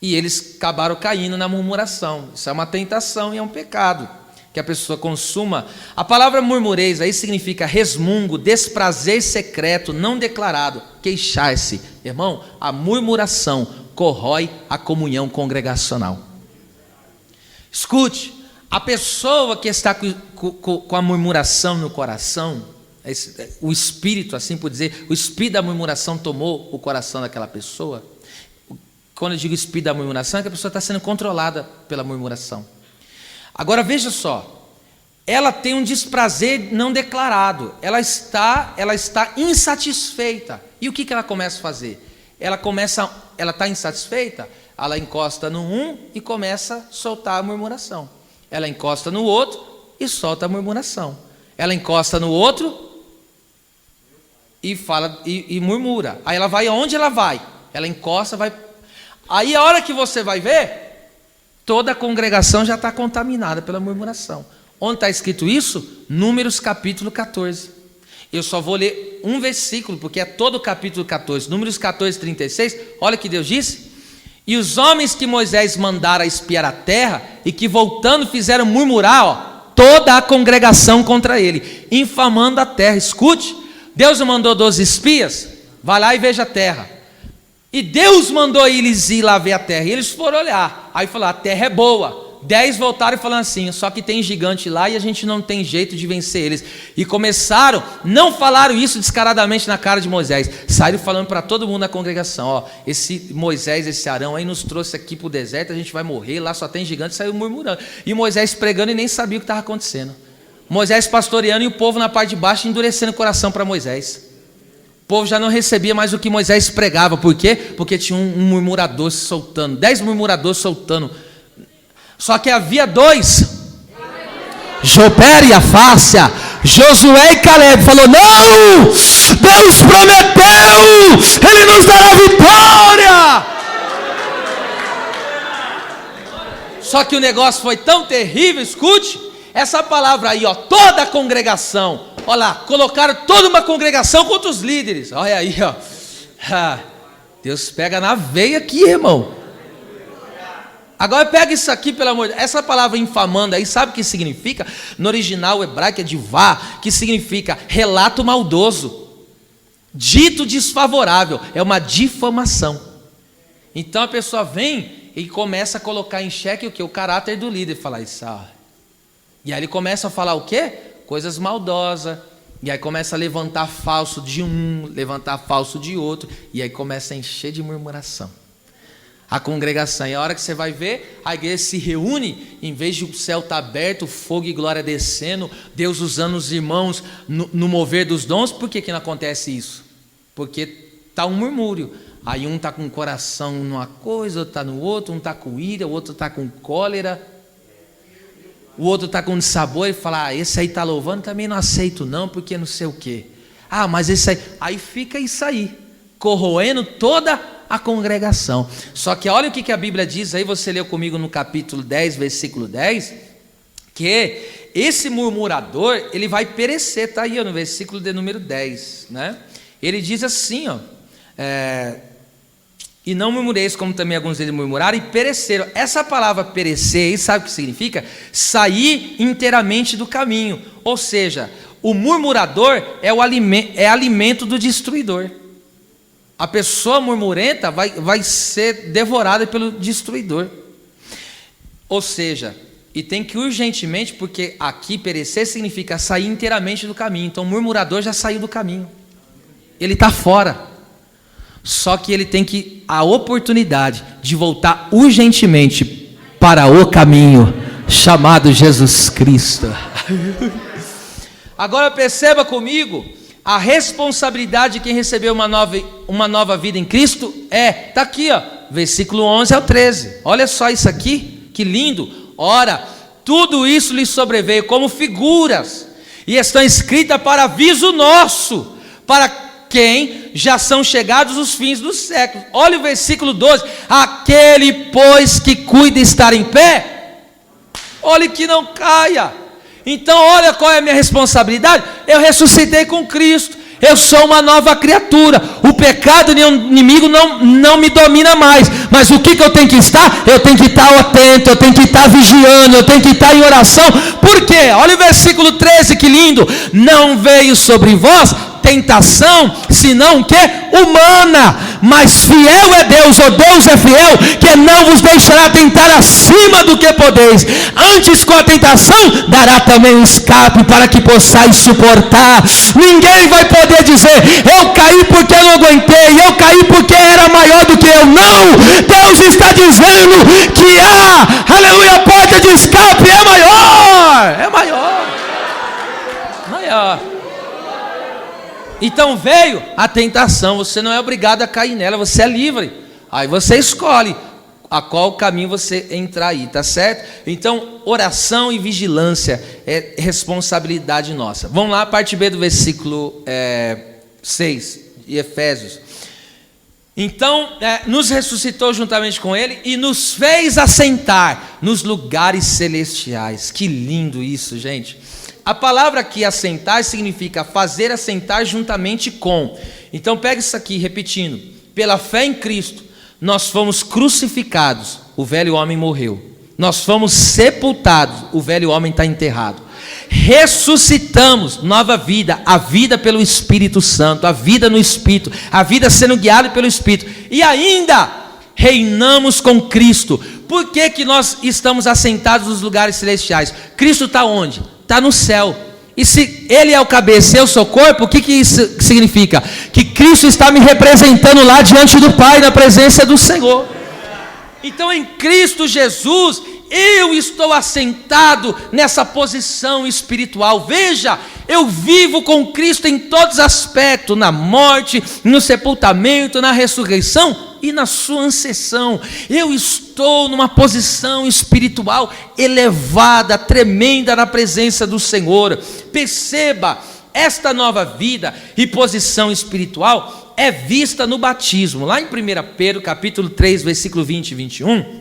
E eles acabaram caindo na murmuração. Isso é uma tentação e é um pecado que a pessoa consuma. A palavra murmureis aí significa resmungo, desprazer secreto, não declarado, queixar-se. Irmão, a murmuração corrói a comunhão congregacional. Escute, a pessoa que está com a murmuração no coração, o espírito, assim por dizer, o espírito da murmuração tomou o coração daquela pessoa. Quando eu digo espírito da murmuração, é que a pessoa está sendo controlada pela murmuração. Agora veja só, ela tem um desprazer não declarado, ela está insatisfeita. E o que ela começa a fazer? Ela está insatisfeita, ela encosta no um e começa a soltar a murmuração. Ela encosta no outro e solta a murmuração. Ela encosta no outro e fala e murmura. Aí ela vai aonde ela vai? Ela encosta, vai. Aí a hora que você vai ver, toda a congregação já está contaminada pela murmuração. Onde está escrito isso? Números capítulo 14. Eu só vou ler um versículo, porque é todo o capítulo 14. Números 14, 36. Olha o que Deus disse. E os homens que Moisés mandara espiar a terra, e que voltando fizeram murmurar, toda a congregação contra ele, infamando a terra. Escute, Deus mandou 12 espias, vai lá e veja a terra. E Deus mandou eles ir lá ver a terra. E eles foram olhar. Aí falaram, a terra é boa. 10 voltaram falando assim, só que tem gigante lá e a gente não tem jeito de vencer eles. E começaram, não falaram isso descaradamente na cara de Moisés. Saíram falando para todo mundo na congregação, ó, esse Moisés, esse Arão aí nos trouxe aqui para o deserto, a gente vai morrer, lá só tem gigante. Saiu murmurando. E Moisés pregando e nem sabia o que estava acontecendo. Moisés pastoreando e o povo na parte de baixo endurecendo o coração para Moisés. O povo já não recebia mais o que Moisés pregava. Por quê? Porque tinha um murmurador se soltando, 10 murmuradores soltando. Só que havia 2, Jober e Afácia, Josué e Caleb. Falou, não, Deus prometeu, Ele nos dará vitória. Só que o negócio foi tão terrível, escute, essa palavra aí, ó, toda a congregação, olha lá, colocaram toda uma congregação contra os líderes. Olha aí, ó. Deus pega na veia aqui, irmão. Agora pega isso aqui, pelo amor de Deus. Essa palavra infamando aí, sabe o que significa? No original hebraico é divá, que significa relato maldoso, dito desfavorável, é uma difamação. Então a pessoa vem e começa a colocar em xeque o que? O caráter do líder. Falar isso, E aí ele começa a falar o quê? Coisas maldosas. E aí começa a levantar falso de um, levantar falso de outro. E aí começa a encher de murmuração a congregação. E a hora que você vai ver, a igreja se reúne, em vez de o céu estar aberto, fogo e glória descendo, Deus usando os irmãos no mover dos dons. Por que não acontece isso? Porque está um murmúrio. Aí um está com o coração numa coisa, outro está no outro, um está com ira, o outro está com cólera, o outro está com dissabor e fala, esse aí está louvando, também não aceito não, porque não sei o quê. Mas esse aí fica isso aí, corroendo toda a congregação. Só que olha o que a Bíblia diz aí, você leu comigo no capítulo 10, versículo 10, que esse murmurador, ele vai perecer, está aí no versículo de número 10, né? Ele diz assim, e não murmureis como também alguns deles murmuraram e pereceram. Essa palavra perecer, sabe o que significa? Sair inteiramente do caminho. Ou seja, o murmurador é alimento do destruidor. A pessoa murmurenta vai ser devorada pelo destruidor. Ou seja, e tem que urgentemente, porque aqui perecer significa sair inteiramente do caminho. Então o murmurador já saiu do caminho. Ele está fora. Só que ele tem a oportunidade de voltar urgentemente para o caminho chamado Jesus Cristo. Agora perceba comigo, a responsabilidade de quem recebeu uma nova vida em Cristo está aqui, versículo 11 ao 13. Olha só isso aqui, que lindo. Ora, tudo isso lhe sobreveio como figuras, e estão escritas para aviso nosso, para quem já são chegados os fins dos séculos. Olha o versículo 12. Aquele, pois, que cuida estar em pé, olhe que não caia. Então olha qual é a minha responsabilidade. Eu ressuscitei com Cristo, eu sou uma nova criatura, o pecado inimigo não me domina mais. Mas o que eu tenho que estar? Eu tenho que estar atento, eu tenho que estar vigiando, eu tenho que estar em oração. Por quê? Olha o versículo 13, que lindo. Não veio sobre vós tentação, senão que humana, mas fiel é Deus, ou Deus é fiel, que não vos deixará tentar acima do que podeis, antes com a tentação dará também um escape, para que possais suportar. Ninguém vai poder dizer, eu caí porque eu não aguentei, eu caí porque era maior do que eu. Não, Deus está dizendo que aleluia, a porta de escape é maior. Então veio a tentação, você não é obrigado a cair nela, você é livre. Aí você escolhe a qual caminho você entrar aí, tá certo? Então, oração e vigilância é responsabilidade nossa. Vamos lá, parte B do versículo 6 de Efésios. Então, nos ressuscitou juntamente com ele e nos fez assentar nos lugares celestiais. Que lindo isso, gente. A palavra aqui, assentar, significa fazer assentar juntamente com. Então pega isso aqui, repetindo. Pela fé em Cristo, nós fomos crucificados, o velho homem morreu. Nós fomos sepultados, o velho homem está enterrado. Ressuscitamos, nova vida, a vida pelo Espírito Santo, a vida no Espírito, a vida sendo guiada pelo Espírito. E ainda, reinamos com Cristo. Por que nós estamos assentados nos lugares celestiais? Cristo está onde? Está no céu. E se ele é o cabeça, eu sou o corpo, o que isso significa? Que Cristo está me representando lá diante do Pai, na presença do Senhor. Então em Cristo Jesus, eu estou assentado nessa posição espiritual. Veja, eu vivo com Cristo em todos os aspectos, na morte, no sepultamento, na ressurreição e na sua ascensão. Eu estou numa posição espiritual elevada, tremenda na presença do Senhor. Perceba, esta nova vida e posição espiritual é vista no batismo. Lá em 1 Pedro capítulo 3, versículo 20 e 21,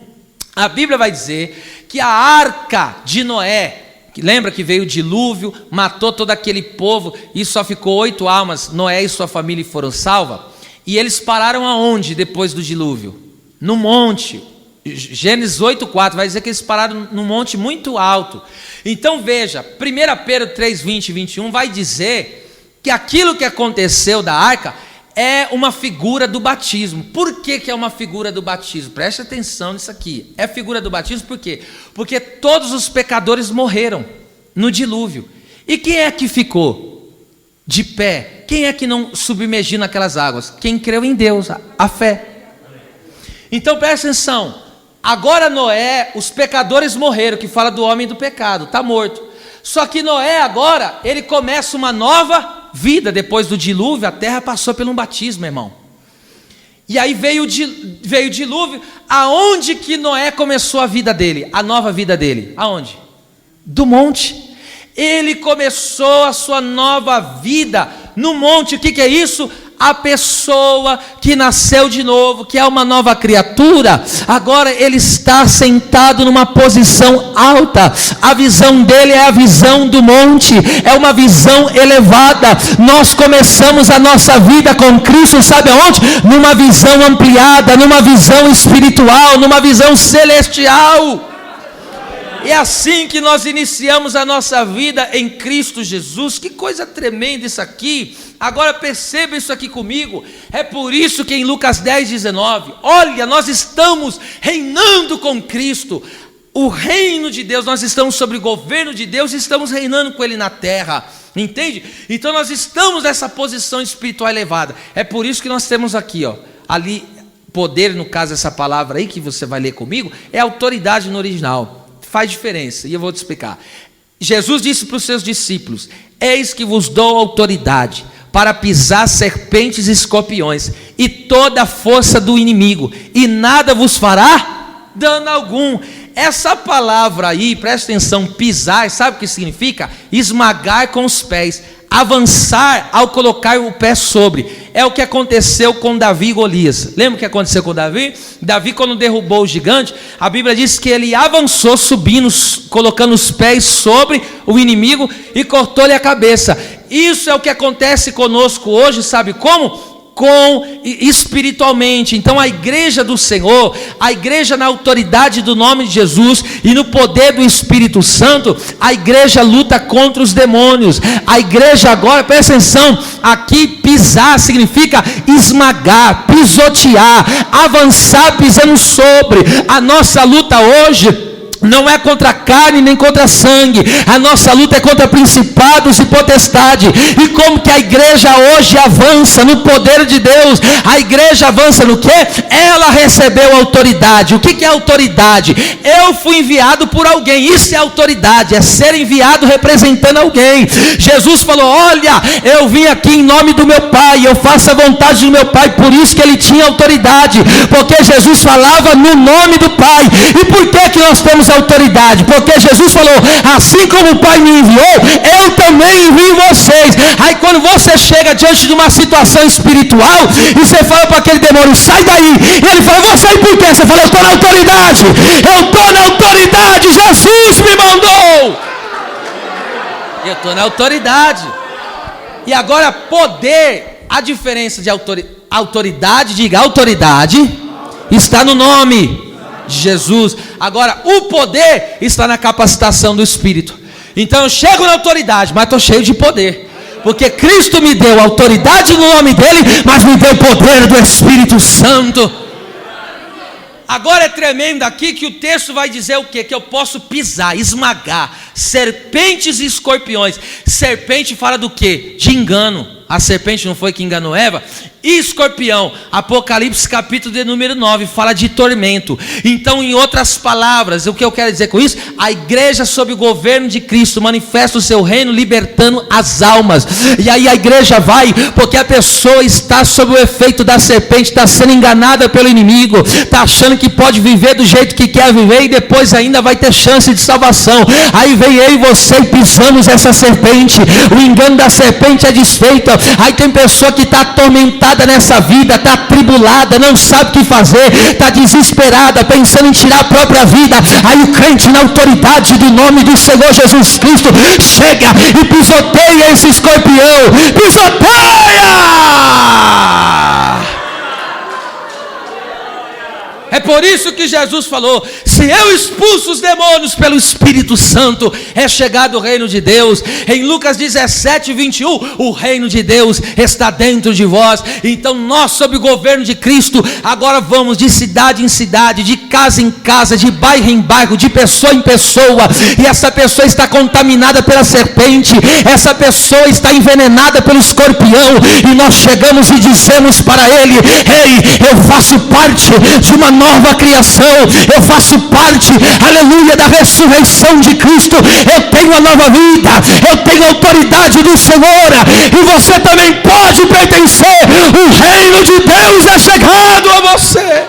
a Bíblia vai dizer que a arca de Noé, que lembra que veio o dilúvio, matou todo aquele povo e só ficou 8 almas, Noé e sua família foram salvas. E eles pararam aonde depois do dilúvio? No monte. Gênesis 8:4 vai dizer que eles pararam num monte muito alto. Então veja, 1 Pedro 3, 20 e 21 vai dizer que aquilo que aconteceu da arca é uma figura do batismo. Por que é uma figura do batismo? Preste atenção nisso aqui. É figura do batismo por quê? Porque todos os pecadores morreram. no dilúvio. E quem é que ficou de pé? Quem é que não submergiu naquelas águas? Quem creu em Deus, a fé. Então presta atenção, agora Noé, os pecadores morreram, que fala do homem do pecado, está morto. Só que Noé agora, ele começa uma nova vida. Depois do dilúvio, a terra passou por um batismo, irmão. E aí veio o dilúvio. Aonde que Noé começou a vida dele? A nova vida dele, aonde? Do monte. Ele começou a sua nova vida no monte. O que é isso? A pessoa que nasceu de novo, que é uma nova criatura, agora ele está sentado numa posição alta. A visão dele é a visão do monte, é uma visão elevada. Nós começamos a nossa vida com Cristo, sabe aonde? Numa visão ampliada, numa visão espiritual, numa visão celestial. É assim que nós iniciamos a nossa vida em Cristo Jesus. Que coisa tremenda isso aqui. Agora perceba isso aqui comigo. É por isso que em Lucas 10:19, olha, nós estamos reinando com Cristo. O reino de Deus, nós estamos sob o governo de Deus e estamos reinando com Ele na terra. Entende? Então nós estamos nessa posição espiritual elevada. É por isso que nós temos aqui, ali, poder, no caso essa palavra aí que você vai ler comigo, é autoridade no original. Faz diferença, e eu vou te explicar. Jesus disse para os seus discípulos: eis que vos dou autoridade para pisar serpentes e escorpiões e toda a força do inimigo, e nada vos fará dano algum. Essa palavra aí, presta atenção, pisar, sabe o que significa? Esmagar com os pés, avançar ao colocar o pé sobre. É o que aconteceu com Davi e Golias. Lembra o que aconteceu com Davi? Davi, quando derrubou o gigante, a Bíblia diz que ele avançou subindo, colocando os pés sobre o inimigo e cortou-lhe a cabeça. Isso é o que acontece conosco hoje, sabe como? Espiritualmente. Então a igreja do Senhor, a igreja na autoridade do nome de Jesus e no poder do Espírito Santo, a igreja luta contra os demônios. A igreja agora, presta atenção, aqui pisar significa esmagar, pisotear, avançar pisando sobre. A nossa luta hoje não é contra carne nem contra sangue, a nossa luta é contra principados e potestade. E como que a igreja hoje avança no poder de Deus? A igreja avança no quê? Ela recebeu autoridade. O que é autoridade? Eu fui enviado por alguém, isso é autoridade, é ser enviado representando alguém. Jesus falou: olha, eu vim aqui em nome do meu Pai, eu faço a vontade do meu Pai. Por isso que ele tinha autoridade, porque Jesus falava no nome do Pai. E por que nós temos autoridade? Porque Jesus falou: assim como o Pai me enviou, eu também envio vocês. Aí quando você chega diante de uma situação espiritual e você fala para aquele demônio: sai daí, e ele fala: vou sair por quê? Você fala: eu estou na autoridade, eu estou na autoridade, Jesus me mandou, eu estou na autoridade. E agora poder, a diferença de autoridade, diga autoridade, está no nome de Jesus. Agora o poder está na capacitação do Espírito. Então eu chego na autoridade, mas estou cheio de poder, porque Cristo me deu autoridade no nome dele, mas me deu o poder do Espírito Santo. Agora é tremendo aqui que o texto vai dizer o quê? Que eu posso pisar, esmagar serpentes e escorpiões. Serpente fala do quê? De engano. A serpente não foi que enganou Eva? E escorpião, Apocalipse capítulo de número 9, fala de tormento. Então, em outras palavras, o que eu quero dizer com isso? A igreja sob o governo de Cristo manifesta o seu reino libertando as almas. E aí a igreja vai, porque a pessoa está sob o efeito da serpente, está sendo enganada pelo inimigo, está achando que pode viver do jeito que quer viver e depois ainda vai ter chance de salvação. Aí vem eu e você e pisamos essa serpente, o engano da serpente é desfeito. Aí tem pessoa que está atormentada nessa vida, está atribulada, não sabe o que fazer, está desesperada, pensando em tirar a própria vida. Aí o crente na autoridade do nome do Senhor Jesus Cristo chega e pisoteia esse escorpião, pisoteia! É por isso que Jesus falou: se eu expulso os demônios pelo Espírito Santo, é chegado o reino de Deus. Em Lucas 17, 21, o reino de Deus está dentro de vós. Então nós, sob o governo de Cristo, agora vamos de cidade em cidade, de casa em casa, de bairro em bairro, de pessoa em pessoa. E essa pessoa está contaminada pela serpente, essa pessoa está envenenada pelo escorpião. E nós chegamos e dizemos para ele: ei, eu faço parte de uma nova criação, eu faço parte, aleluia, da ressurreição de Cristo. Eu tenho a nova vida, eu tenho a autoridade do Senhor, e você também pode pertencer. O reino de Deus é chegado a você.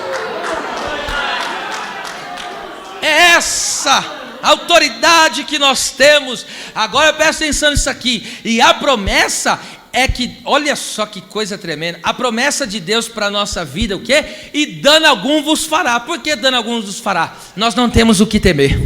É essa autoridade que nós temos. Agora presta atenção nisso aqui. E a promessa é que, olha só que coisa tremenda, a promessa de Deus para a nossa vida, o quê? E dano algum vos fará. Por que dano algum vos fará? Nós não temos o que temer.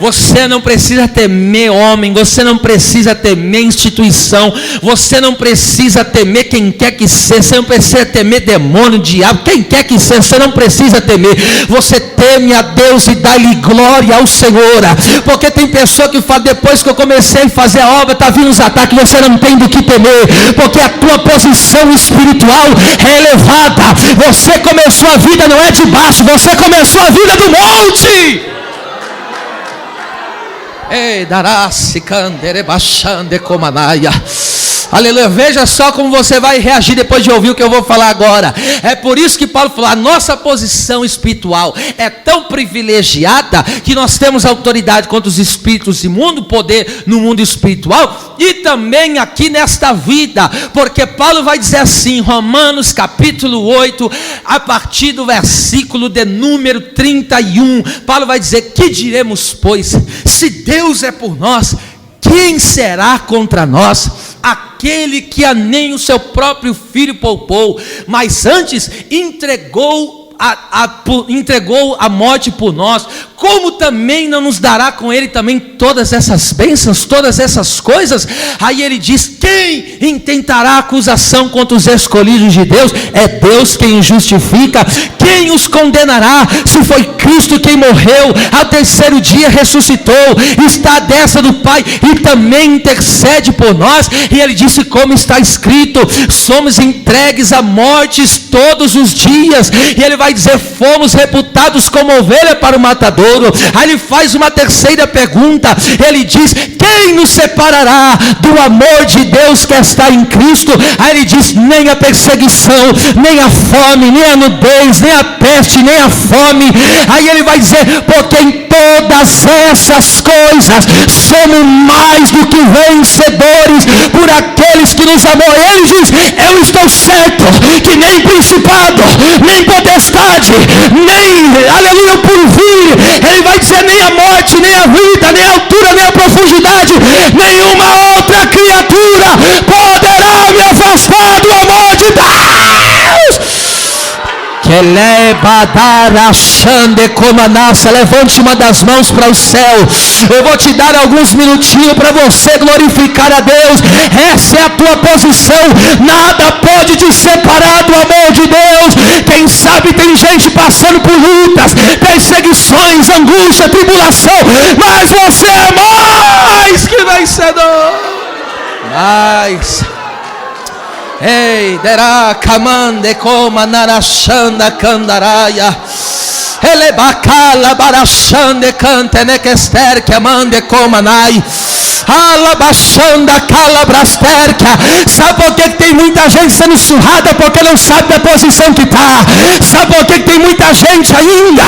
Você não precisa temer homem, você não precisa temer instituição, você não precisa temer quem quer que seja, você não precisa temer demônio, diabo, quem quer que seja, você não precisa temer. Você teme a Deus e dá-lhe glória ao Senhor. Porque tem pessoa que fala: depois que eu comecei a fazer a obra, está vindo os ataques. Você não tem do que temer, porque a tua posição espiritual é elevada. Você começou a vida, não é de baixo, você começou a vida do monte. Ei, dará-se candere baixande comanaia. Aleluia, veja só como você vai reagir depois de ouvir o que eu vou falar agora. É por isso que Paulo falou: a nossa posição espiritual é tão privilegiada que nós temos autoridade contra os espíritos imundos, poder no mundo espiritual e também aqui nesta vida. Porque Paulo vai dizer assim, Romanos capítulo 8, a partir do versículo de número 31, Paulo vai dizer: que diremos, pois? Se Deus é por nós, quem será contra nós? Aquele que a nem o seu próprio filho poupou, mas antes entregou a morte por nós, como também não nos dará com ele também todas essas bênçãos, todas essas coisas? Aí ele diz: quem intentará acusação contra os escolhidos de Deus? É Deus quem os justifica. Quem os condenará? Se foi Cristo quem morreu, ao terceiro dia ressuscitou, está à destra do Pai e também intercede por nós. E ele disse, como está escrito: somos entregues a mortes todos os dias. E ele vai dizer: fomos reputados como ovelha para o matadouro. Aí ele faz uma terceira pergunta, ele diz: quem nos separará do amor de Deus que está em Cristo? Aí ele diz: nem a perseguição, nem a fome, nem a nudez, nem a peste, nem a fome. Aí ele vai dizer: porque em todas essas coisas somos mais do que vencedores por aqueles que nos amou. Ele diz: eu estou certo que nem principado, nem potestade, nem, aleluia, por vir. Ele vai dizer: nem a morte, nem a vida, nem a altura, nem a profundidade, nenhuma outra criatura poderá me afastar do amor de Deus. Levante uma das mãos para o céu. Eu vou te dar alguns minutinhos para você glorificar a Deus. Essa é a tua posição. Nada pode te separar do amor de Deus. Quem sabe tem gente passando por lutas, perseguições, angústia, tribulação, mas você é mais que vencedor. Mais. Ei, derá camande coma narachanda candaraya. Ele bacala barachande cante nequester que amande coma nai. Alabachanda calabrasterca. Sabe por que tem muita gente sendo surrada? Porque não sabe da posição que está. Sabe por que tem muita gente ainda,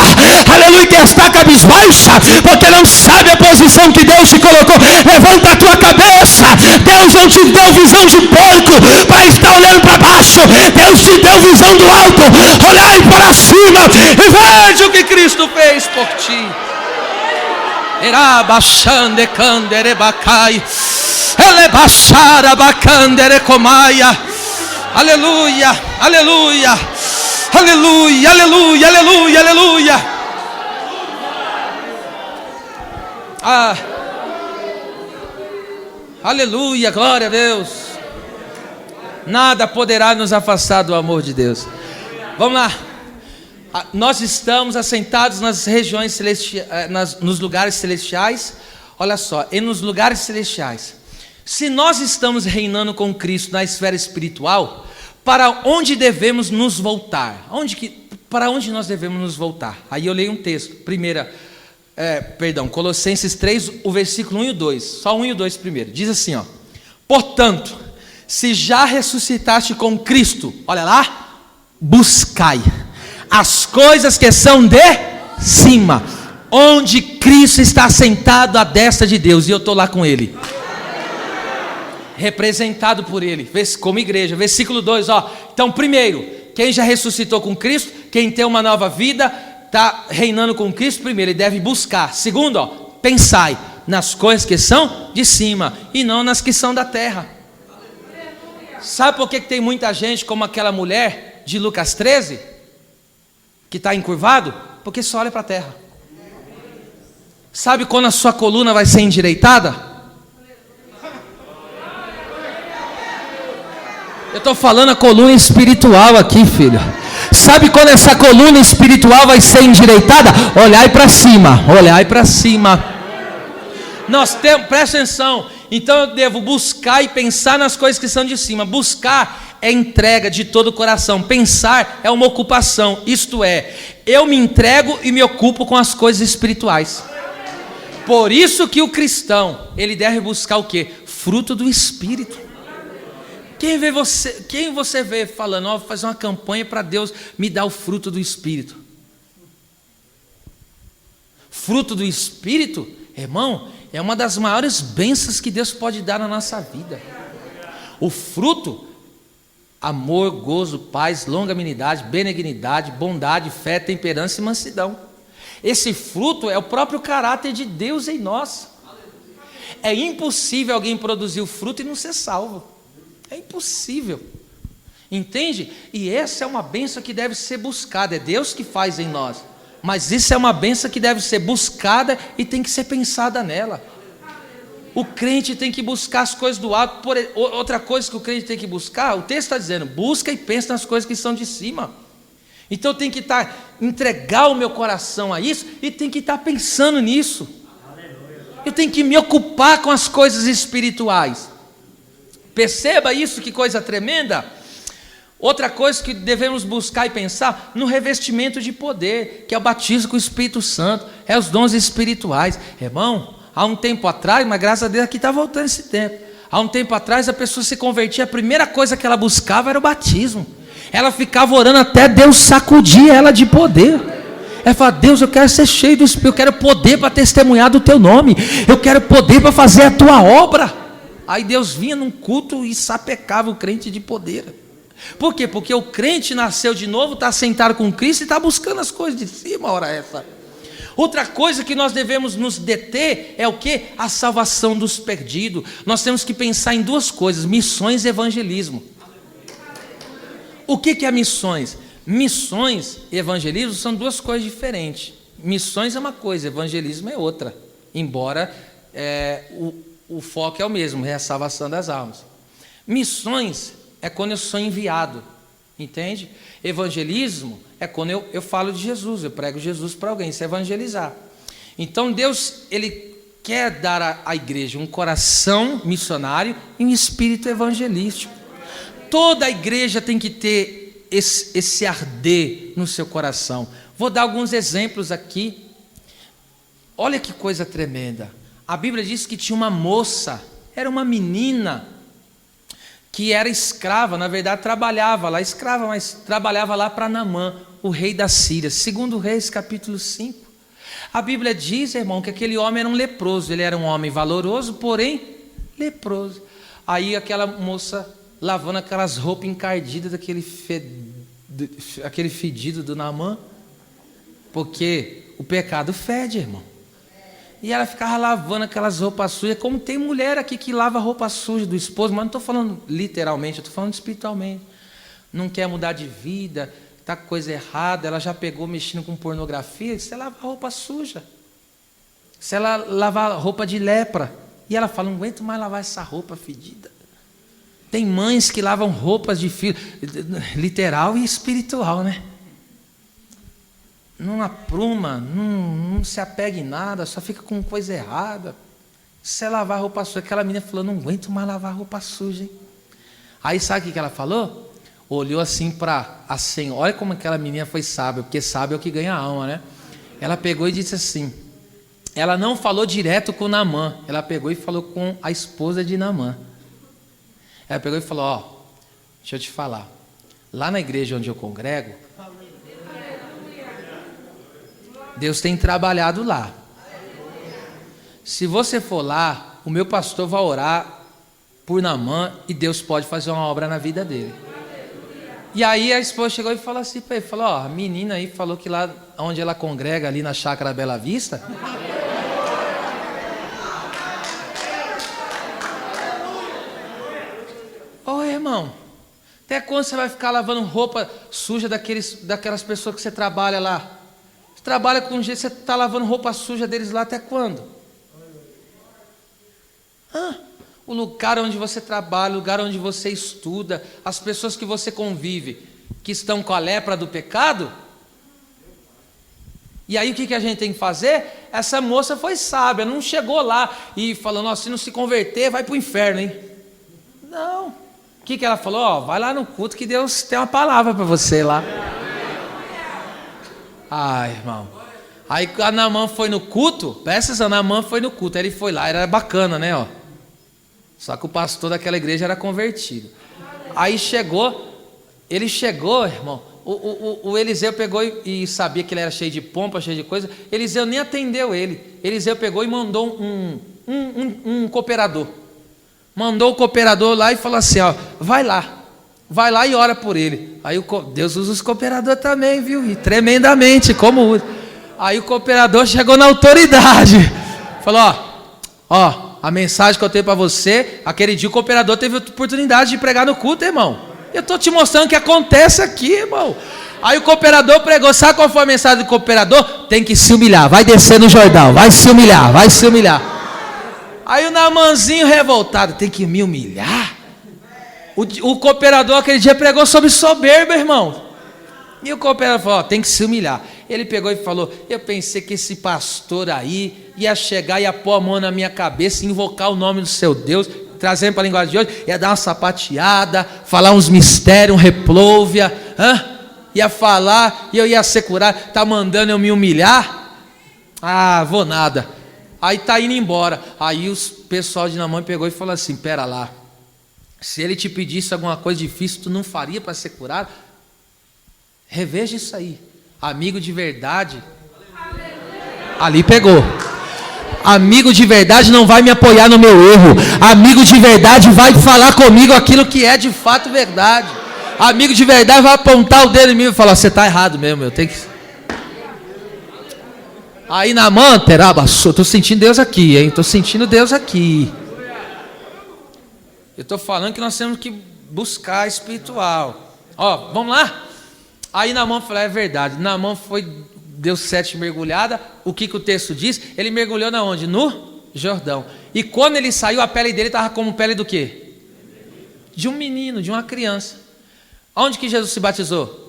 aleluia, que está cabisbaixa? Porque não sabe a posição que Deus te colocou. Levanta a tua cabeça. Deus não te deu visão de porco para estar olhando para baixo. Deus te deu visão do alto. Olhai para cima e veja o que Cristo fez por ti. Era baixande candere bacai, ele baixara bacandere comaia. Aleluia, aleluia, aleluia, aleluia, aleluia, aleluia. Ah, aleluia, glória a Deus. Nada poderá nos afastar do amor de Deus. Vamos lá. Nós estamos assentados nas regiões celestiais, nos lugares celestiais. Olha só, e nos lugares celestiais. Se nós estamos reinando com Cristo na esfera espiritual, para onde devemos nos voltar? Para onde nós devemos nos voltar? Aí eu leio um texto. Colossenses 3, o versículo 1 e o 2. Só 1 e o 2 primeiro. Diz assim, ó: portanto, se já ressuscitaste com Cristo, olha lá, buscai as coisas que são de cima, onde Cristo está sentado à destra de Deus, e eu estou lá com Ele, representado por Ele, como igreja. Versículo 2, ó. Então, primeiro, quem já ressuscitou com Cristo, quem tem uma nova vida, está reinando com Cristo, primeiro, ele deve buscar. Segundo, ó, pensai nas coisas que são de cima, e não nas que são da terra. Sabe por que tem muita gente como aquela mulher de Lucas 13, que está encurvado? Porque só olha para a terra. Sabe quando a sua coluna vai ser endireitada? Eu estou falando a coluna espiritual aqui, filho. Sabe quando essa coluna espiritual vai ser endireitada? Olhai para cima, olhai para cima. Presta atenção. Então eu devo buscar e pensar nas coisas que são de cima. Buscar é entrega de todo o coração. Pensar é uma ocupação. Isto é, eu me entrego e me ocupo com as coisas espirituais. Por isso que o cristão, ele deve buscar o quê? Fruto do Espírito. Quem você vê falando, ó, vou fazer uma campanha para Deus me dar o fruto do Espírito? Fruto do Espírito, irmão, é uma das maiores bênçãos que Deus pode dar na nossa vida. O fruto: amor, gozo, paz, longanimidade, benignidade, bondade, fé, temperança e mansidão. Esse fruto é o próprio caráter de Deus em nós. É impossível alguém produzir o fruto e não ser salvo. É impossível. Entende? E essa é uma bênção que deve ser buscada. É Deus que faz em nós. Mas isso é uma bênção que deve ser buscada e tem que ser pensada nela. O crente tem que buscar as coisas do alto. Outra coisa que o crente tem que buscar, o texto está dizendo: busca e pensa nas coisas que são de cima. Então eu tenho que entregar o meu coração a isso e tenho que estar pensando nisso. Eu tenho que me ocupar com as coisas espirituais. Perceba isso, que coisa tremenda. Outra coisa que devemos buscar e pensar, no revestimento de poder, que é o batismo com o Espírito Santo, é os dons espirituais. Irmão, há um tempo atrás, mas graças a Deus aqui está voltando esse tempo. Há um tempo atrás a pessoa se convertia, a primeira coisa que ela buscava era o batismo. Ela ficava orando até Deus sacudir ela de poder. Ela fala: Deus, eu quero ser cheio do Espírito, eu quero poder para testemunhar do teu nome, eu quero poder para fazer a tua obra. Aí Deus vinha num culto e sapecava o crente de poder. Por quê? Porque o crente nasceu de novo, está sentado com Cristo e está buscando as coisas de cima, ora essa. Outra coisa que nós devemos nos deter é o quê? A salvação dos perdidos. Nós temos que pensar em duas coisas: missões e evangelismo. O que é missões? Missões e evangelismo são duas coisas diferentes. Missões é uma coisa, evangelismo é outra. Embora o foco é o mesmo, é a salvação das almas. Missões é quando eu sou enviado, entende? Evangelismo é quando eu falo de Jesus, eu prego Jesus para alguém, isso é evangelizar. Então Deus, Ele quer dar à igreja um coração missionário e um espírito evangelístico. Toda a igreja tem que ter esse arder no seu coração. Vou dar alguns exemplos aqui. Olha que coisa tremenda. A Bíblia diz que tinha uma moça, era uma menina, que era escrava, na verdade trabalhava lá, escrava, mas trabalhava lá para Naamã, o rei da Síria. Segundo Reis, capítulo 5. A Bíblia diz, irmão, que aquele homem era um leproso. Ele era um homem valoroso, porém leproso. Aí aquela moça lavando aquelas roupas encardidas aquele fedido do Naamã, porque o pecado fede, irmão. E ela ficava lavando aquelas roupas sujas, como tem mulher aqui que lava roupa suja do esposo, mas não estou falando literalmente, eu estou falando espiritualmente. Não quer mudar de vida, está com coisa errada, ela já pegou mexendo com pornografia. Você lava roupa suja, se ela lavar roupa de lepra, e ela fala: não aguento mais lavar essa roupa fedida. Tem mães que lavam roupas de filho, literal e espiritual, né? não apruma, não se apega em nada, só fica com coisa errada. Se é lavar roupa suja, aquela menina falou, não aguento mais lavar roupa suja, hein? Aí sabe o que ela falou? Olhou assim para a senhora, olha como aquela menina foi sábia, porque sábio é o que ganha a alma, né? Ela pegou e disse assim, ela não falou direto com Naamã, ela pegou e falou com a esposa de Naamã. Ela pegou e falou, ó, deixa eu te falar, lá na igreja onde eu congrego, Deus tem trabalhado lá. Se você for lá, o meu pastor vai orar por Naamã e Deus pode fazer uma obra na vida dele. E aí a esposa chegou e falou assim para ele, falou, ó, a menina aí falou que lá onde ela congrega, ali na Chácara Bela Vista, ô irmão, até quando você vai ficar lavando roupa suja daquelas pessoas que você trabalha lá? Você trabalha com um jeito, você está lavando roupa suja deles lá até quando? O lugar onde você trabalha, o lugar onde você estuda, as pessoas que você convive, que estão com a lepra do pecado. E aí o que a gente tem que fazer? Essa moça foi sábia, não chegou lá e falou, nossa, se não se converter, vai para o inferno, hein? Não. O que ela falou? Ó, vai lá no culto que Deus tem uma palavra para você lá. Ai, irmão. Aí a Naamã foi no culto, presta atenção, Naamã foi no culto, aí ele foi lá, era bacana, né, ó. Só que o pastor daquela igreja era convertido. Aí ele chegou, irmão, o Eliseu pegou e sabia que ele era cheio de pompa, cheio de coisa, Eliseu nem atendeu ele, Eliseu pegou e mandou um cooperador, mandou o cooperador lá e falou assim, ó, vai lá e ora por ele. Aí Deus usa os cooperadores também, viu, e tremendamente, como usa. Aí o cooperador chegou na autoridade, falou, ó, a mensagem que eu tenho para você, aquele dia o cooperador teve a oportunidade de pregar no culto, irmão. Eu estou te mostrando o que acontece aqui, irmão. Aí o cooperador pregou, sabe qual foi a mensagem do cooperador? Tem que se humilhar, vai descer no Jordão, vai se humilhar, vai se humilhar. Aí o Naamanzinho revoltado, tem que me humilhar? O cooperador aquele dia pregou sobre soberba, irmão. E o cooperador falou, ó, tem que se humilhar. Ele pegou e falou, eu pensei que esse pastor aí ia chegar, ia pôr a mão na minha cabeça, invocar o nome do seu Deus, trazendo para a linguagem de hoje, ia dar uma sapateada, falar uns mistérios, um replôvia, ia falar, e eu ia ser curado, tá mandando eu me humilhar? Ah, vou nada. Aí tá indo embora. Aí o pessoal de Naamã pegou e falou assim, pera lá, se ele te pedisse alguma coisa difícil, tu não faria para ser curado? Reveja isso aí. Amigo de verdade, ali pegou. Amigo de verdade não vai me apoiar no meu erro. Amigo de verdade vai falar comigo aquilo que é de fato verdade. Amigo de verdade vai apontar o dedo em mim e falar, você está errado mesmo, eu tenho que... Aí Naamã, terabaçô, estou sentindo Deus aqui, hein? Estou sentindo Deus aqui. Eu estou falando que nós temos que buscar espiritual. Ó, vamos lá? Aí Naamã falou, é verdade. Naamã deu 7 mergulhadas. O que o texto diz? Ele mergulhou na onde? No Jordão. E quando ele saiu, a pele dele estava como pele do quê? De um menino, de uma criança. Onde que Jesus se batizou?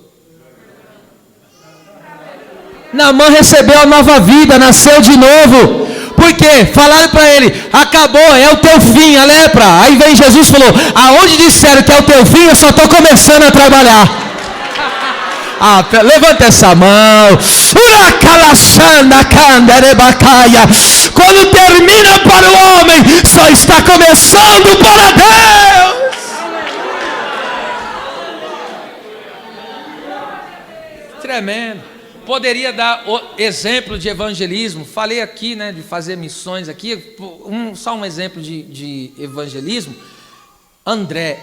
Naamã recebeu a nova vida, nasceu de novo. Por quê? Falaram para ele, acabou, é o teu fim, a lepra. Aí vem Jesus e falou, aonde disseram que é o teu fim, eu só estou começando a trabalhar. Levanta essa mão. Quando termina para o homem, só está começando para Deus. Tremendo. Poderia dar exemplo de evangelismo. Falei aqui, né, de fazer missões aqui. Só um exemplo de evangelismo. André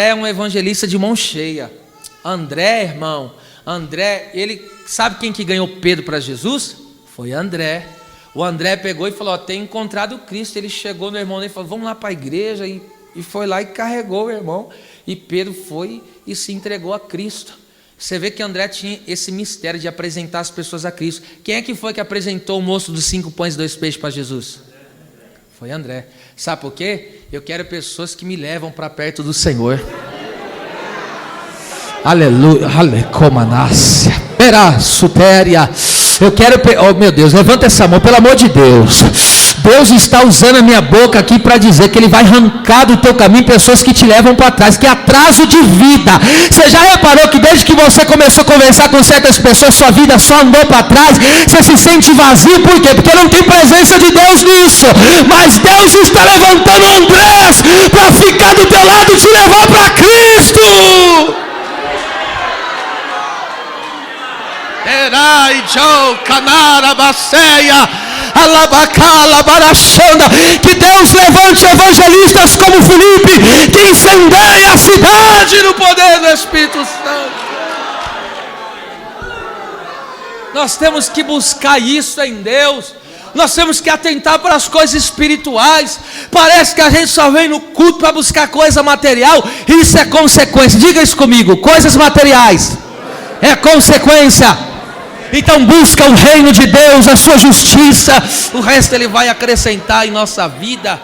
é um evangelista de mão cheia. André, irmão, ele sabe quem que ganhou Pedro para Jesus? Foi André. O André pegou e falou, tem encontrado Cristo. Ele chegou no irmão dele e falou, vamos lá para a igreja, e foi lá e carregou o irmão, e Pedro foi e se entregou a Cristo. Você vê que André tinha esse mistério de apresentar as pessoas a Cristo. Quem é que foi que apresentou o moço dos 5 pães e 2 peixes para Jesus? Foi André. Sabe por quê? Eu quero pessoas que me levam para perto do Senhor. Aleluia, alecomanácia, pera, supéria. Eu quero, oh meu Deus, levanta essa mão, pelo amor de Deus. Deus está usando a minha boca aqui para dizer que Ele vai arrancar do teu caminho pessoas que te levam para trás, que é atraso de vida. Você já reparou que desde que você começou a conversar com certas pessoas, sua vida só andou para trás? Você se sente vazio, por quê? Porque não tem presença de Deus nisso. Mas Deus está levantando Andrés para ficar do teu lado e te levar para Cristo. Erai Joe Canara Baceia Alabacala Barachanda. Que Deus levante evangelistas como Filipe, que incendeia a cidade no poder do Espírito Santo. Nós temos que buscar isso em Deus. Nós temos que atentar para as coisas espirituais. Parece que a gente só vem no culto para buscar coisa material. Isso é consequência. Diga isso comigo. Coisas materiais é consequência. Então busca o reino de Deus, a sua justiça. O resto Ele vai acrescentar em nossa vida.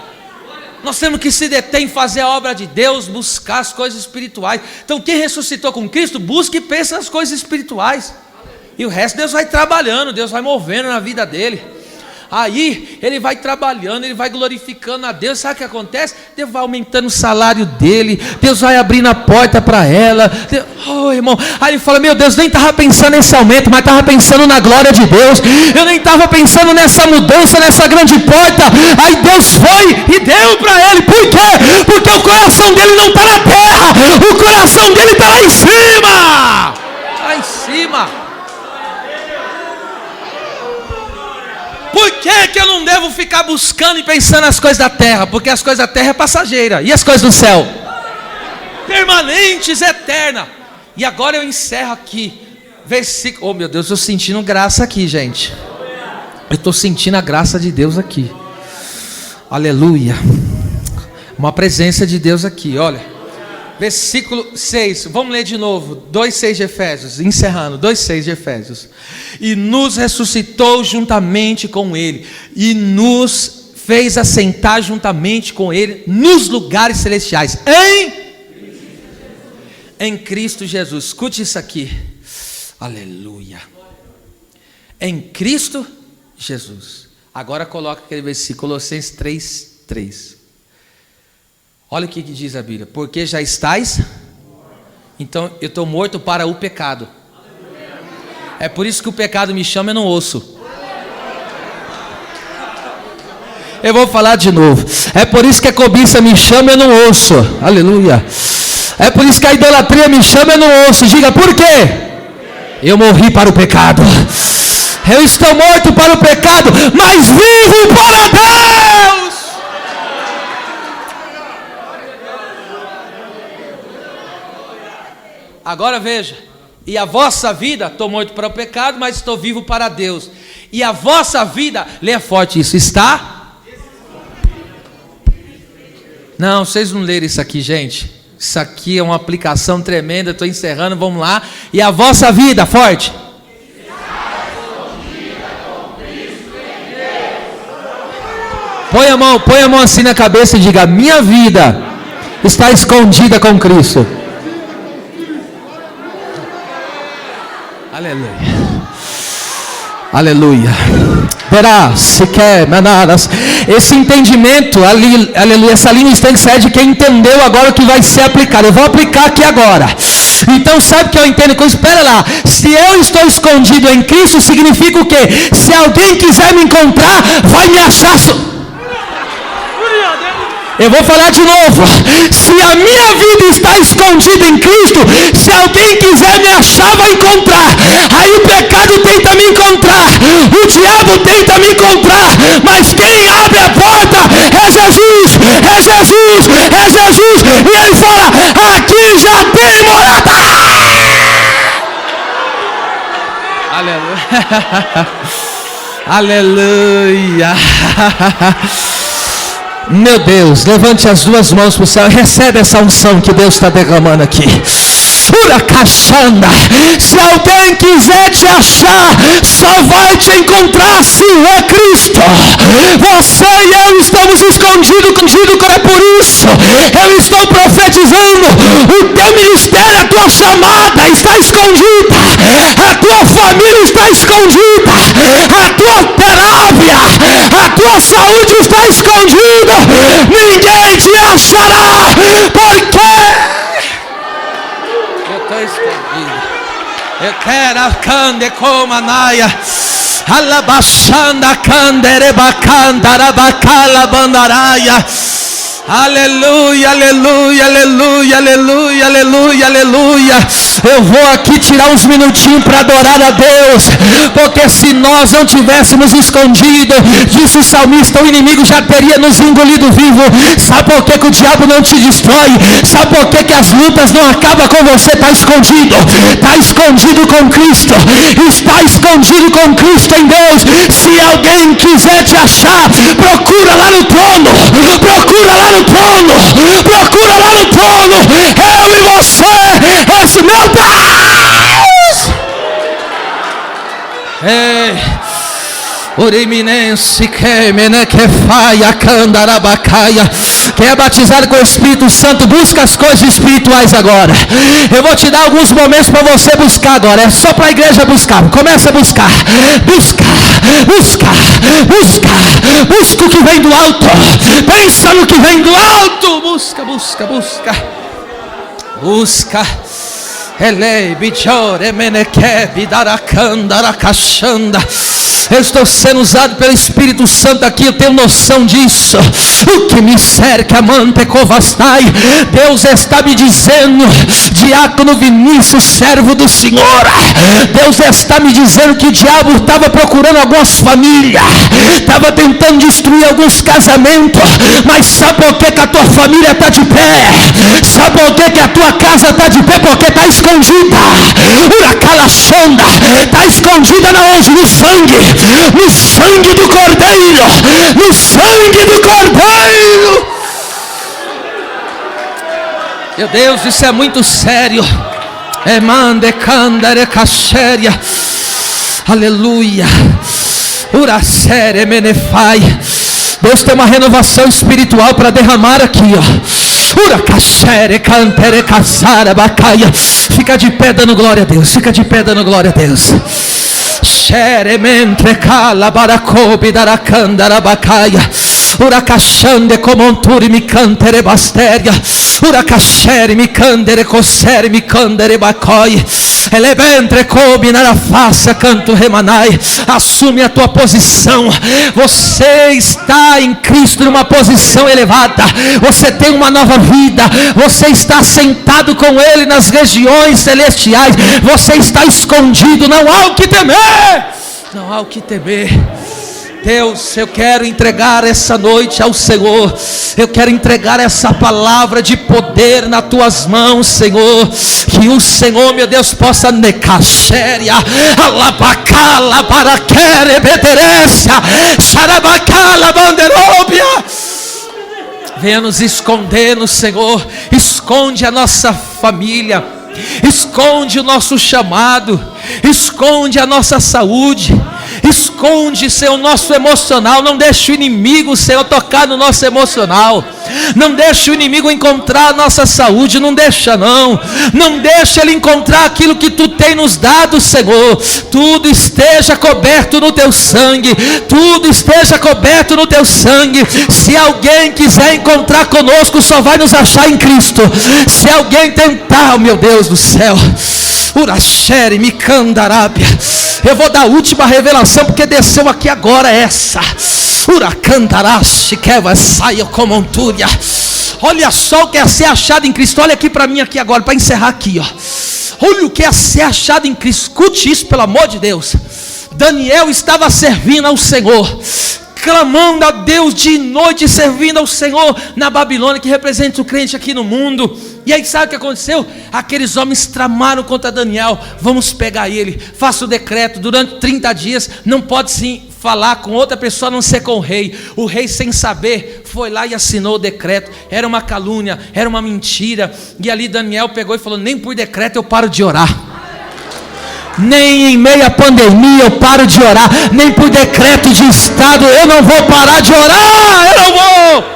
Nós temos que se deter em fazer a obra de Deus, buscar as coisas espirituais. Então quem ressuscitou com Cristo, busca e pensa nas coisas espirituais. E o resto Deus vai trabalhando, Deus vai movendo na vida dele. Aí ele vai trabalhando, ele vai glorificando a Deus. Sabe o que acontece? Deus vai aumentando o salário dele, Deus vai abrindo a porta para ela. Oh, irmão, aí ele fala: meu Deus, nem estava pensando nesse aumento, mas estava pensando na glória de Deus. Eu nem estava pensando nessa mudança, nessa grande porta. Aí Deus foi e deu para ele. Por quê? Porque o coração dele não está na terra, o coração dele está lá em cima. Lá em cima. Por que eu não devo ficar buscando e pensando nas coisas da terra? Porque as coisas da terra é passageira. E as coisas do céu? Permanentes, eternas. E agora eu encerro aqui. Versículo. Oh meu Deus, eu estou sentindo graça aqui, gente. Eu estou sentindo a graça de Deus aqui. Aleluia. Uma presença de Deus aqui, olha. Versículo 6, vamos ler de novo, 2,6 de Efésios, encerrando, 2,6 de Efésios. E nos ressuscitou juntamente com Ele, e nos fez assentar juntamente com Ele nos lugares celestiais, em Cristo Jesus. Escute isso aqui, aleluia, em Cristo Jesus. Agora coloca aquele versículo, Colossenses 3:3. Olha o que diz a Bíblia: porque já estáis, então eu estou morto para o pecado. É por isso que o pecado me chama, eu não ouço. Eu vou falar de novo. É por isso que a cobiça me chama, eu não ouço. Aleluia. É por isso que a idolatria me chama, eu não ouço. Diga: por quê? Eu morri para o pecado. Eu estou morto para o pecado, mas vivo para Deus. Agora veja, e a vossa vida, estou morto para o pecado, mas estou vivo para Deus. E a vossa vida, leia forte isso, está? Não, vocês não leram isso aqui, gente. Isso aqui é uma aplicação tremenda, estou encerrando, vamos lá. E a vossa vida, forte. Põe a mão assim na cabeça e diga: minha vida está escondida com Cristo. Aleluia. Aleluia. Verá, se quer, manadas. Esse entendimento, aleluia, essa linha está de quem entendeu agora o que vai ser aplicado. Eu vou aplicar aqui agora. Então, sabe o que eu entendo com isso? Espera lá. Se eu estou escondido em Cristo, significa o quê? Se alguém quiser me encontrar, vai me achar. Eu vou falar de novo. Se a minha vida está escondida em Cristo, se alguém quiser me achar, vai encontrar. Aí o pecado tenta me encontrar, o diabo tenta me encontrar, mas quem abre a porta é Jesus, é Jesus, é Jesus. E ele fala: aqui já tem morada. Aleluia. Aleluia. Meu Deus, levante as duas mãos para o céu e recebe essa unção que Deus está derramando aqui. Se alguém quiser te achar, só vai te encontrar se é Cristo. Você e eu estamos escondidos, é por isso eu estou profetizando. O teu ministério, a tua chamada está escondida, a tua família está escondida, tua saúde está escondida, ninguém te achará, porque eu estou escondido. Eu quero a cande como a naia. Alabashanda candere bacanda rabacala bandaraia. Aleluia, aleluia, aleluia, aleluia, aleluia, aleluia. Eu vou aqui tirar uns minutinhos para adorar a Deus, porque se nós não tivéssemos escondido, disse o salmista, o inimigo já teria nos engolido vivo. Sabe por que o diabo não te destrói? Sabe por que as lutas não acabam com você? Está escondido com Cristo, está escondido com Cristo em Deus. Se alguém quiser te achar, procura lá no trono, procura lá no trono, procura lá no trono. Eu e você, esse meu Deus. Ei, Uriminense que menequefaia candarabacaia. Quem é batizado com o Espírito Santo, busca as coisas espirituais agora. Eu vou te dar alguns momentos para você buscar agora. É só para a igreja buscar. Começa a buscar. Busca o que vem do alto. Pensa no que vem do alto. Busca. Ele bichore meneque bidaracandara cachanda. Eu estou sendo usado pelo Espírito Santo aqui, eu tenho noção disso. O que me cerca, amante covastai. Deus está me dizendo, diácono Vinícius, servo do Senhor, Deus está me dizendo que o diabo estava procurando algumas famílias, estava tentando destruir alguns casamentos, mas sabe por que a tua família está de pé? Sabe por que a tua casa está de pé? Porque está escondida. Uracalachonda, está escondida na onde? No sangue do Cordeiro, no sangue do Cordeiro. Meu Deus, isso é muito sério. Emande candere caxéria. Aleluia. Uracere menefai. Deus tem uma renovação espiritual para derramar aqui, ó. Uracachere cantere caçara bacaia. Fica de pé dando glória a Deus. Fica de pé dando glória a Deus. Xerementre cala baracobi daracandara bacaia. Uracachande comonturi mi cantere bastéria. Uracachere mi candere cossere mi candere bacoi. Eleventre cobi nara face canto remanai. Assume a tua posição. Você está em Cristo numa posição elevada. Você tem uma nova vida. Você está sentado com Ele nas regiões celestiais. Você está escondido. Não há o que temer. Não há o que temer. Deus, eu quero entregar essa noite ao Senhor. Eu quero entregar essa palavra de poder nas tuas mãos, Senhor. Que o Senhor, meu Deus, possa necaxéria, alabacala, baraquere, beterécia, xarabacala, banderóbia. Venha nos esconder no Senhor. Esconde a nossa família. Esconde o nosso chamado. Esconde a nossa saúde. Esconde, Senhor, o nosso emocional. Não deixe o inimigo, Senhor, tocar no nosso emocional. Não deixe o inimigo encontrar a nossa saúde. Não deixa não. Não deixa ele encontrar aquilo que tu tem nos dado, Senhor. Tudo esteja coberto no teu sangue. Tudo esteja coberto no teu sangue. Se alguém quiser encontrar conosco, só vai nos achar em Cristo. Se alguém tentar, oh, meu Deus do céu, Urachere, Micandarábia. Eu vou dar a última revelação, porque desceu aqui agora essa. Uracandarashi, Keva, saia como Antúria. Olha só o que é ser achado em Cristo. Olha aqui para mim aqui agora, para encerrar aqui, ó. Olha o que é ser achado em Cristo. Escute isso, pelo amor de Deus. Daniel estava servindo ao Senhor, clamando a Deus de noite, servindo ao Senhor na Babilônia, que representa o crente aqui no mundo. E aí sabe o que aconteceu? Aqueles homens tramaram contra Daniel. Vamos pegar ele, faça o decreto, durante 30 dias não pode sim falar com outra pessoa a não ser com o rei. O rei, sem saber, foi lá e assinou o decreto. Era uma calúnia, era uma mentira. E ali Daniel pegou e falou: nem por decreto eu paro de orar. Nem em meio à pandemia eu paro de orar. Nem por decreto de estado eu não vou parar de orar. Eu não vou.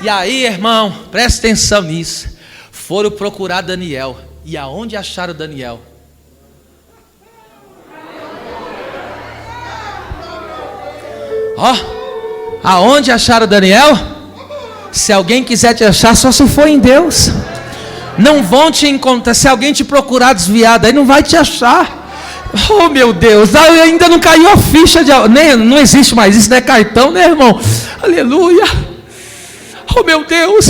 E aí, irmão, presta atenção nisso. Foram procurar Daniel. E aonde acharam Daniel? Ó, aonde acharam Daniel? Se alguém quiser te achar, só se for em Deus. Não vão te encontrar. Se alguém te procurar desviado, aí não vai te achar. Oh meu Deus, ainda não caiu a ficha de... Não existe mais isso, não é cartão, né, irmão? Aleluia. Oh meu Deus,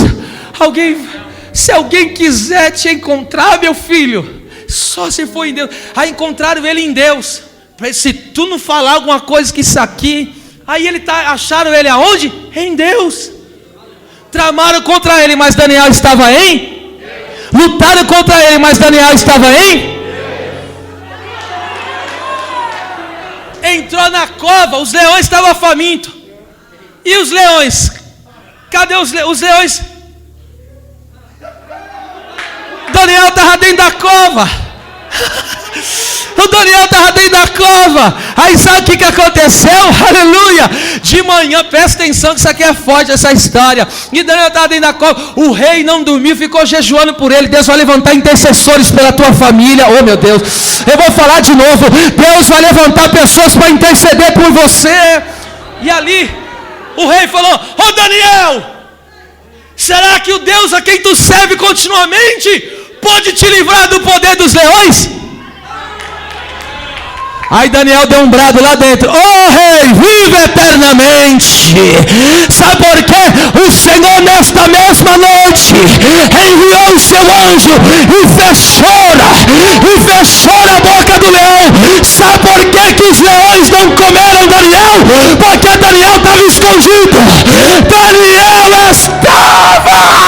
se alguém quiser te encontrar, meu filho, só se for em Deus. Aí encontraram ele em Deus. Se tu não falar alguma coisa que isso aqui, aí acharam ele aonde? Em Deus. Tramaram contra ele, mas Daniel estava em? Lutaram contra ele, mas Daniel estava em? Entrou na cova, os leões estavam famintos. E os leões? Cadê os leões? Daniel estava dentro da cova. O Daniel estava dentro da cova. Aí sabe o que aconteceu? Aleluia. De manhã, presta atenção que isso aqui é forte, essa história. E Daniel estava dentro da cova. O rei não dormiu, ficou jejuando por ele. Deus vai levantar intercessores pela tua família. Oh meu Deus, eu vou falar de novo. Deus vai levantar pessoas para interceder por você. E ali o rei falou: ô Daniel, será que o Deus a quem tu serve continuamente pode te livrar do poder dos leões? Aí Daniel deu um brado lá dentro: oh rei, vive eternamente. Sabe por quê? O Senhor nesta mesma noite enviou o seu anjo e fechou a boca do leão. Sabe por quê que os leões não comeram Daniel? Porque Daniel estava escondido. Daniel estava...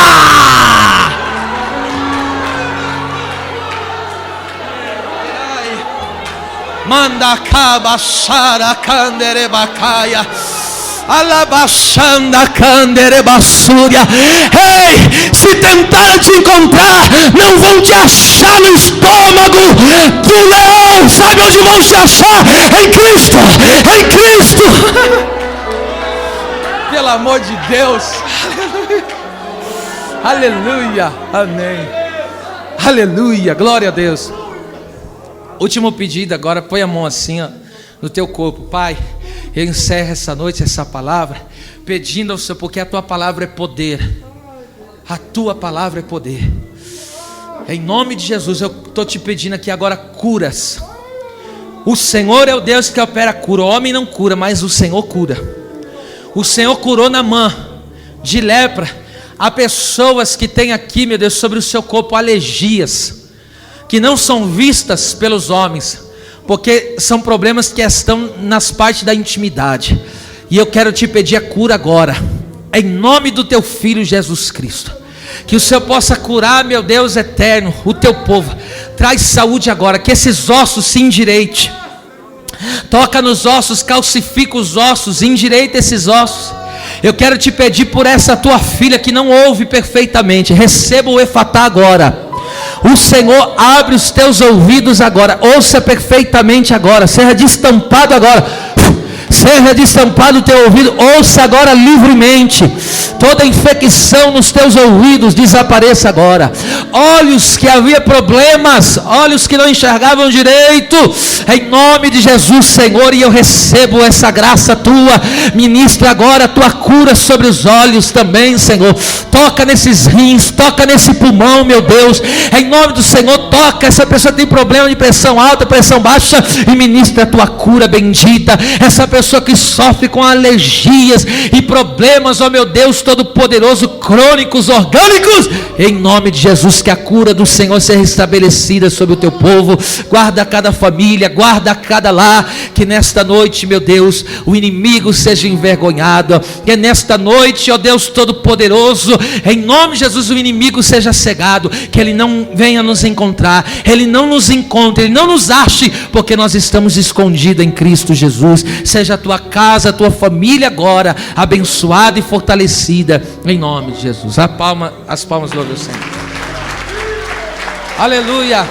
Manda cabachara canderebacaia, alabachanda canderebasúria. Ei, se tentar te encontrar, não vão te achar no estômago do leão. Sabe onde vão te achar? Em Cristo, em Cristo. Pelo amor de Deus. Aleluia, amém. Aleluia, glória a Deus. Último pedido agora, põe a mão assim, ó, no teu corpo. Pai, eu encerro essa noite, essa palavra, pedindo ao Senhor, porque a tua palavra é poder. A tua palavra é poder. Em nome de Jesus, eu estou te pedindo aqui agora curas. O Senhor é o Deus que opera cura. O homem não cura, mas o Senhor cura. O Senhor curou Naamã de lepra. Há pessoas que têm aqui, meu Deus, sobre o seu corpo alergias, que não são vistas pelos homens, porque são problemas que estão nas partes da intimidade. E eu quero te pedir a cura agora, em nome do teu Filho Jesus Cristo. Que o Senhor possa curar, meu Deus eterno, o teu povo. Traz saúde agora, que esses ossos se endireite. Toca nos ossos, calcifica os ossos, endireita esses ossos. Eu quero te pedir por essa tua filha que não ouve perfeitamente. Receba o efatá agora. O Senhor abre os teus ouvidos agora. Ouça perfeitamente agora. Seja destampado agora. Seja destampado o teu ouvido. Ouça agora livremente. Toda infecção nos teus ouvidos desapareça agora. Olhos que havia problemas, olhos que não enxergavam direito, em nome de Jesus, Senhor. E eu recebo essa graça tua. Ministra agora a tua cura sobre os olhos também, Senhor. Toca nesses rins, toca nesse pulmão, meu Deus. Em nome do Senhor, toca. Essa pessoa tem problema de pressão alta, pressão baixa, e ministra a tua cura bendita. Essa pessoa que sofre com alergias e problemas, ó meu Deus Todo-Poderoso, crônicos, orgânicos, em nome de Jesus, que a cura do Senhor seja estabelecida sobre o teu povo. Guarda cada família, guarda cada lar. Que nesta noite, meu Deus, o inimigo seja envergonhado. Que nesta noite, ó Deus Todo-Poderoso, em nome de Jesus, o inimigo seja cegado. Que ele não venha nos encontrar, ele não nos encontre, ele não nos ache, porque nós estamos escondidos em Cristo Jesus. Seja a tua casa, a tua família agora abençoada e fortalecida, em nome de Jesus. As palmas louvam o Senhor. Aleluia.